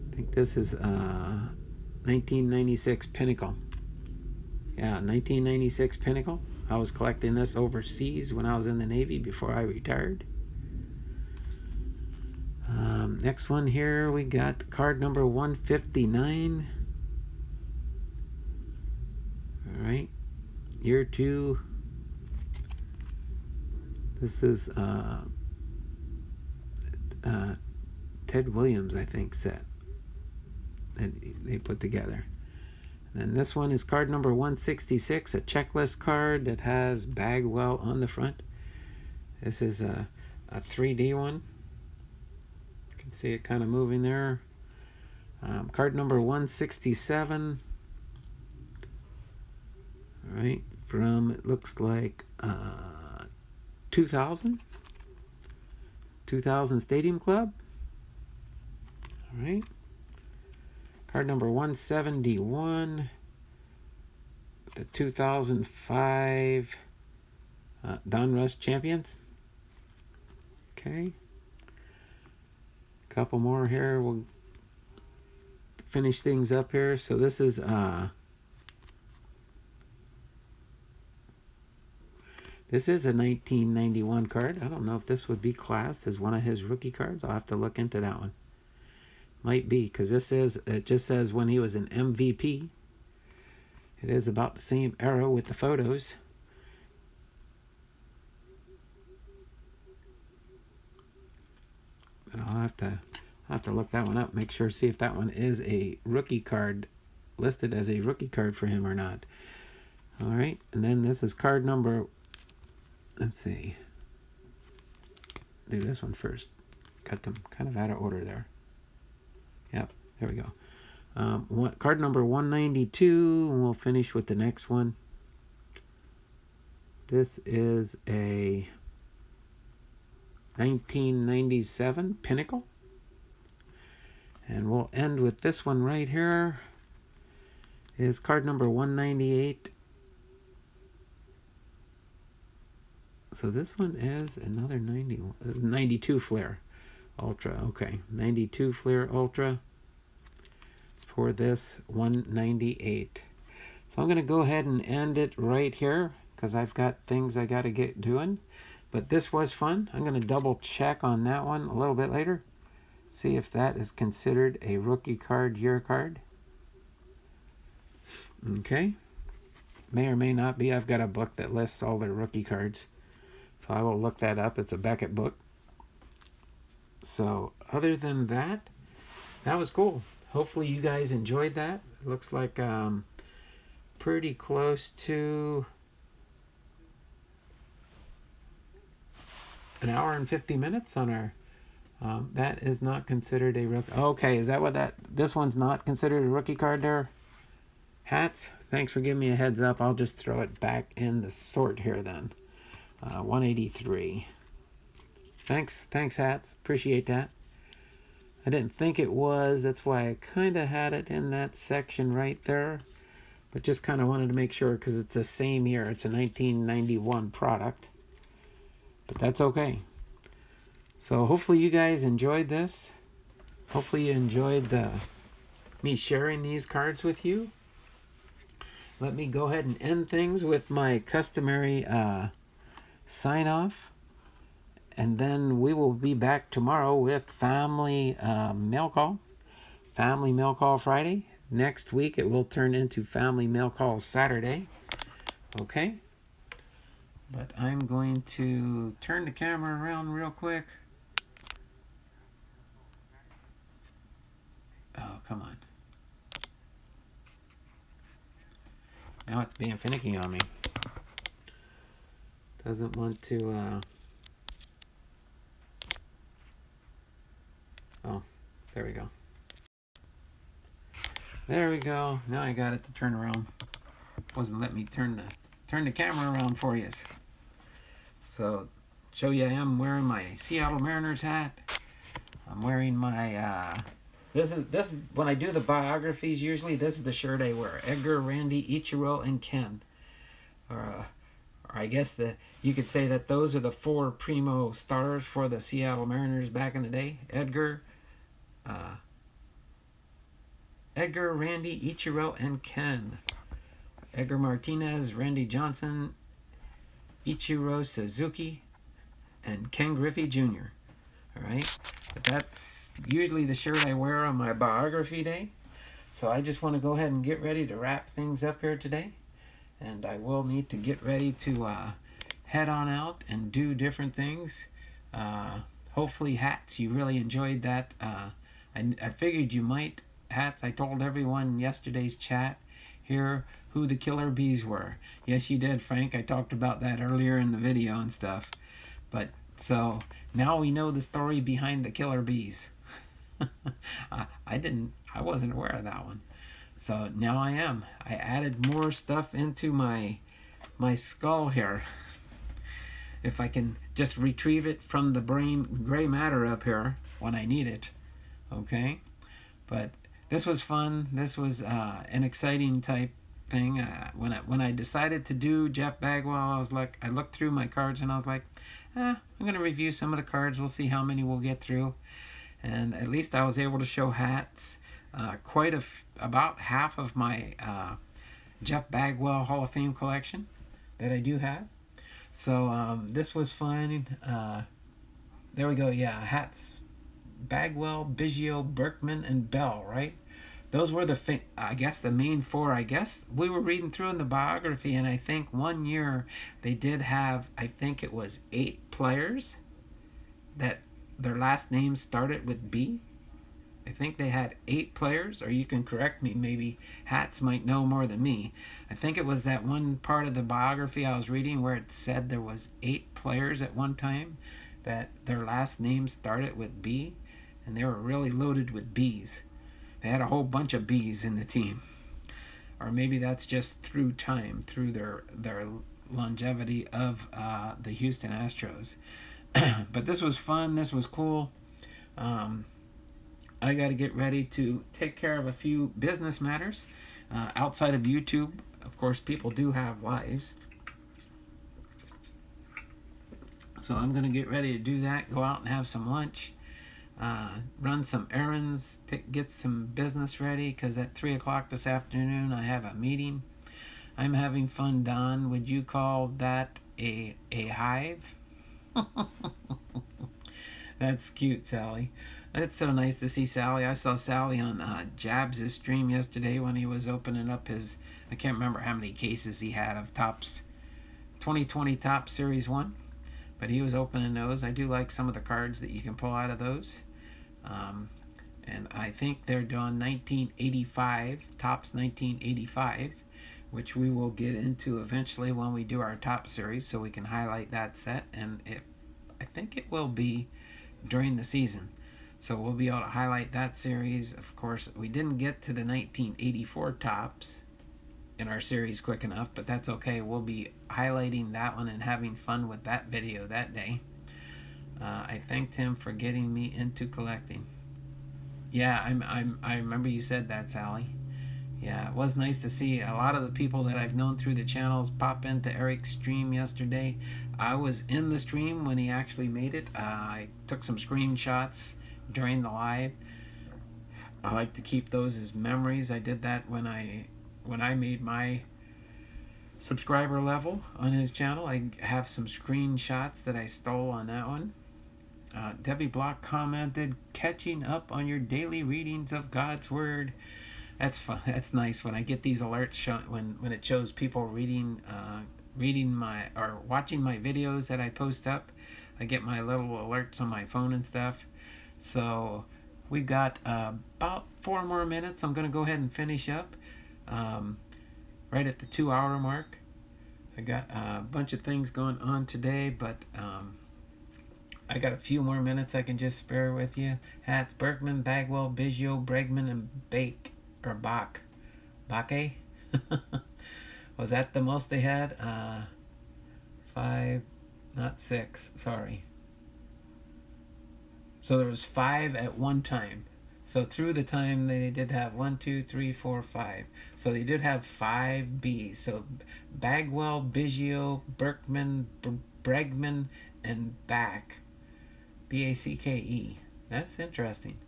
I think this is 1996 Pinnacle. Yeah, 1996 Pinnacle. I was collecting this overseas when I was in the Navy before I retired. Next one here, we got card number 159. All right, year 2. This is Ted Williams, I think, set that they put together. And then this one is card number 166, a checklist card that has Bagwell on the front. This is a 3D one. You can see it kind of moving there. Card number 167. All right, from, it looks like 2000 Stadium Club. All right. Card number 171. The 2005 Donruss Champions. Okay. Couple more here. We'll finish things up here. So this is a 1991 card. I don't know if this would be classed as one of his rookie cards. I'll have to look into that one. Might be, because it just says when he was an MVP. It is about the same era with the photos. But I'll have to look that one up, make sure, see if that one is a rookie card, listed as a rookie card for him or not. All right, and then this is card number, let's see, do this one first. Got them kind of out of order there. Yep, there we go. Card number 192, and we'll finish with the next one. This is a 1997 Pinnacle. And we'll end with this one right here. Is card number 198. So this one is another 92 Flair Ultra. Okay, 92 Flair Ultra for this 198. So I'm going to go ahead and end it right here because I've got things I got to get doing. But this was fun. I'm going to double check on that one a little bit later. See if that is considered a rookie card, year card. Okay. May or may not be. I've got a book that lists all their rookie cards. So I will look that up. It's a Beckett book. So other than that, that was cool. Hopefully you guys enjoyed that. It looks like pretty close to an hour and 50 minutes on our that is not considered a rookie. Okay, is that what this one's not considered a rookie card there? Hats, thanks for giving me a heads up. I'll just throw it back in the sort here then. 183. Thanks Hats, appreciate that. I didn't think it was, that's why I kind of had it in that section right there, but just kind of wanted to make sure because it's the same year. It's a 1991 product. but that's okay. So hopefully you guys enjoyed this. Hopefully you enjoyed me sharing these cards with you. Let me go ahead and end things with my customary sign off. And then we will be back tomorrow with Family Mail Call. Family Mail Call Friday. Next week it will turn into Family Mail Call Saturday. Okay? But I'm going to turn the camera around real quick. Oh, come on. Now it's being finicky on me. Doesn't want to... Oh, there we go. There we go. Now I got it to turn around. Wasn't letting me turn the camera around for you. So, show you I am wearing my Seattle Mariners hat. I'm wearing my this is when I do the biographies. Usually, this is the shirt I wear: Edgar, Randy, Ichiro, and Ken. Or I guess you could say that those are the four primo stars for the Seattle Mariners back in the day: Edgar, Randy, Ichiro, and Ken. Edgar Martinez, Randy Johnson, Ichiro Suzuki, and Ken Griffey Jr. Alright? But that's usually the shirt I wear on my biography day. So I just want to go ahead and get ready to wrap things up here today. And I will need to get ready to head on out and do different things. Hopefully hats. You really enjoyed that. I figured you might. Hats. I told everyone in yesterday's chat here who the killer bees were. Yes, you did, Frank. I talked about that earlier in the video and stuff. But so now we know the story behind the killer bees. I wasn't aware of that one. So now I am. I added more stuff into my skull here. If I can just retrieve it from the gray matter up here when I need it. Okay? But this was fun. This was an exciting type thing. When I decided to do Jeff Bagwell, I looked through my cards and I was like, I'm going to review some of the cards. We'll see how many we'll get through. And at least I was able to show hats. About half of my Jeff Bagwell Hall of Fame collection that I do have. So this was fun. There we go. Yeah, hats. Bagwell, Biggio, Berkman, and Bell, right? Those were the main four. I guess we were reading through in the biography, and I think one year they did have, I think it was 8 players that their last names started with B. I think they had 8 players, or you can correct me. Maybe Hats might know more than me. I think it was that one part of the biography I was reading where it said there was 8 players at one time that their last names started with B, and they were really loaded with Bs. They had a whole bunch of Bs in the team. Or maybe that's just through time, through their longevity of the Houston Astros. But this was fun. This was cool. I got to get ready to take care of a few business matters outside of YouTube. Of course, people do have lives. So I'm going to get ready to do that, go out and have some lunch, run some errands, get some business ready, because at 3 o'clock this afternoon I have a meeting. I'm having fun, Don. Would you call that a hive? That's cute, Sally. It's so nice to see Sally. I saw Sally on Jabs' stream yesterday when he was opening up his, I can't remember how many cases he had of Topps 2020 Topps Series 1. But he was opening those. I do like some of the cards that you can pull out of those. And I think they're doing 1985, Topps 1985, which we will get into eventually when we do our Topps series, so we can highlight that set. And I think it will be during the season. So we'll be able to highlight that series. Of course, we didn't get to the 1984 Topps in our series quick enough, but that's okay. We'll be highlighting that one and having fun with that video that day. I thanked him for getting me into collecting. Yeah, I remember you said that, Sally. Yeah, it was nice to see a lot of the people that I've known through the channels pop into Eric's stream yesterday. I was in the stream when he actually made it. I took some screenshots during the live. I like to keep those as memories. I did that when I made my subscriber level on his channel. I have some screenshots that I stole on that one. Debbie Block commented, "Catching up on your daily readings of God's Word." That's fun. That's nice when I get these alerts when it shows people reading my or watching my videos that I post up. I get my little alerts on my phone and stuff. So we got about 4 more minutes. I'm gonna go ahead and finish up right at the 2-hour mark. I got a bunch of things going on today, but I got a few more minutes I can just spare with you. Hats, Bergman, Bagwell, Biggio, Bregman, and Bach. Baque? Was that the most they had? 5, not 6, sorry. So there was 5 at one time. So through the time they did have 1, 2, 3, 4, 5. So they did have 5 Bs. So Bagwell, Biggio, Berkman, Bregman, and Bach. Backe. That's interesting.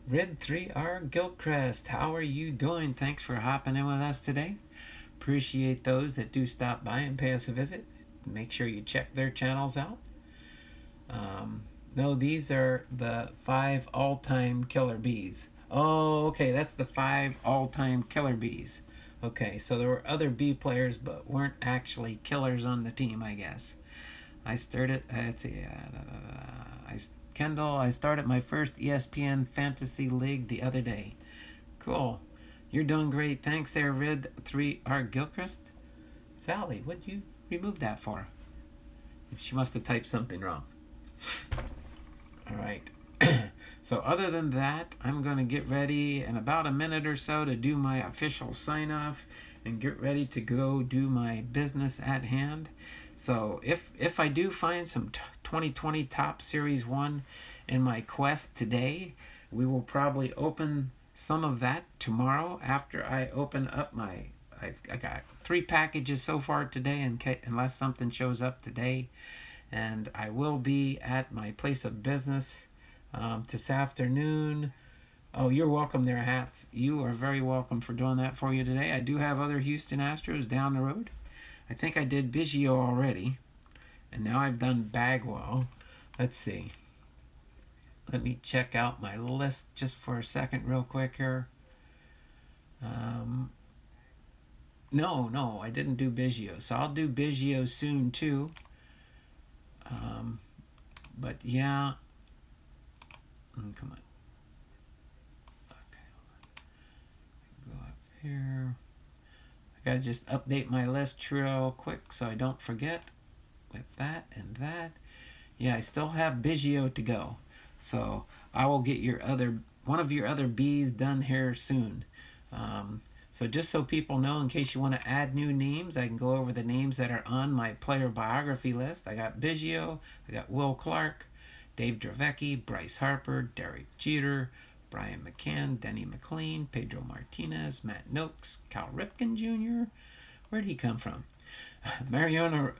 Red 3R Gilchrist, how are you doing? Thanks for hopping in with us today. Appreciate those that do stop by and pay us a visit. Make sure you check their channels out. No, these are the 5 all-time killer bees. Oh, okay, that's the 5 all-time killer bees. Okay, so there were other bee players, but weren't actually killers on the team, I guess. I started, let's see, Kendall, I started my first ESPN Fantasy League the other day. Cool. You're doing great. Thanks there, Red 3R Gilchrist. Sally, what'd you remove that for? She must have typed something wrong. All right. So other than that, I'm going to get ready in about a minute or so to do my official sign-off and get ready to go do my business at hand. So if I do find some 2020 Top Series 1 in my quest today, we will probably open some of that tomorrow after I open up my... I got 3 packages so far today, unless something shows up today. And I will be at my place of business this afternoon. Oh, you're welcome there, Hats. You are very welcome for doing that for you today. I do have other Houston Astros down the road. I think I did Biggio already. And now I've done Bagwell. Let's see. Let me check out my list just for a second real quick here. No, I didn't do Biggio. So I'll do Biggio soon too. But yeah. Come on. Okay, hold on. Go up here. I gotta just update my list real quick so I don't forget with that and that. Yeah, I still have Biggio to go. So I will get one of your other B's done here soon. So just so people know, in case you want to add new names, I can go over the names that are on my player biography list. I got Biggio, I got Will Clark, Dave Dravecki, Bryce Harper, Derek Jeter, Brian McCann, Denny McLean, Pedro Martinez, Matt Noakes, Cal Ripken Jr. Where'd he come from? Mariano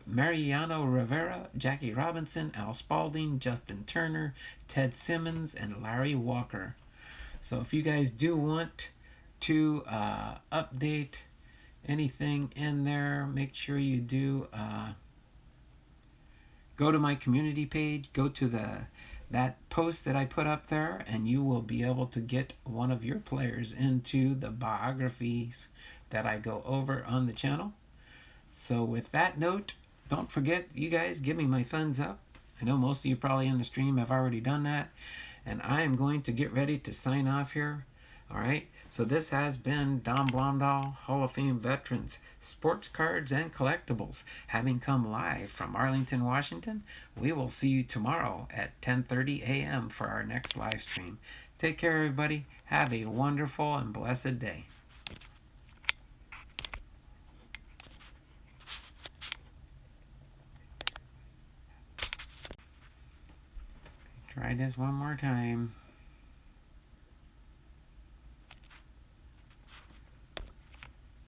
Rivera, Jackie Robinson, Al Spalding, Justin Turner, Ted Simmons, and Larry Walker. So if you guys do want to update anything in there, make sure you do go to my community page, go to that post that I put up there, and you will be able to get one of your players into the biographies that I go over on the channel. So with that note, don't forget, you guys, give me my thumbs up. I know most of you probably in the stream have already done that. And I am going to get ready to sign off here. All right. So this has been Don Blomdahl, Hall of Fame Veterans, Sports Cards and Collectibles, having come live from Arlington, Washington. We will see you tomorrow at 10:30 a.m. for our next live stream. Take care, everybody. Have a wonderful and blessed day. Try this one more time.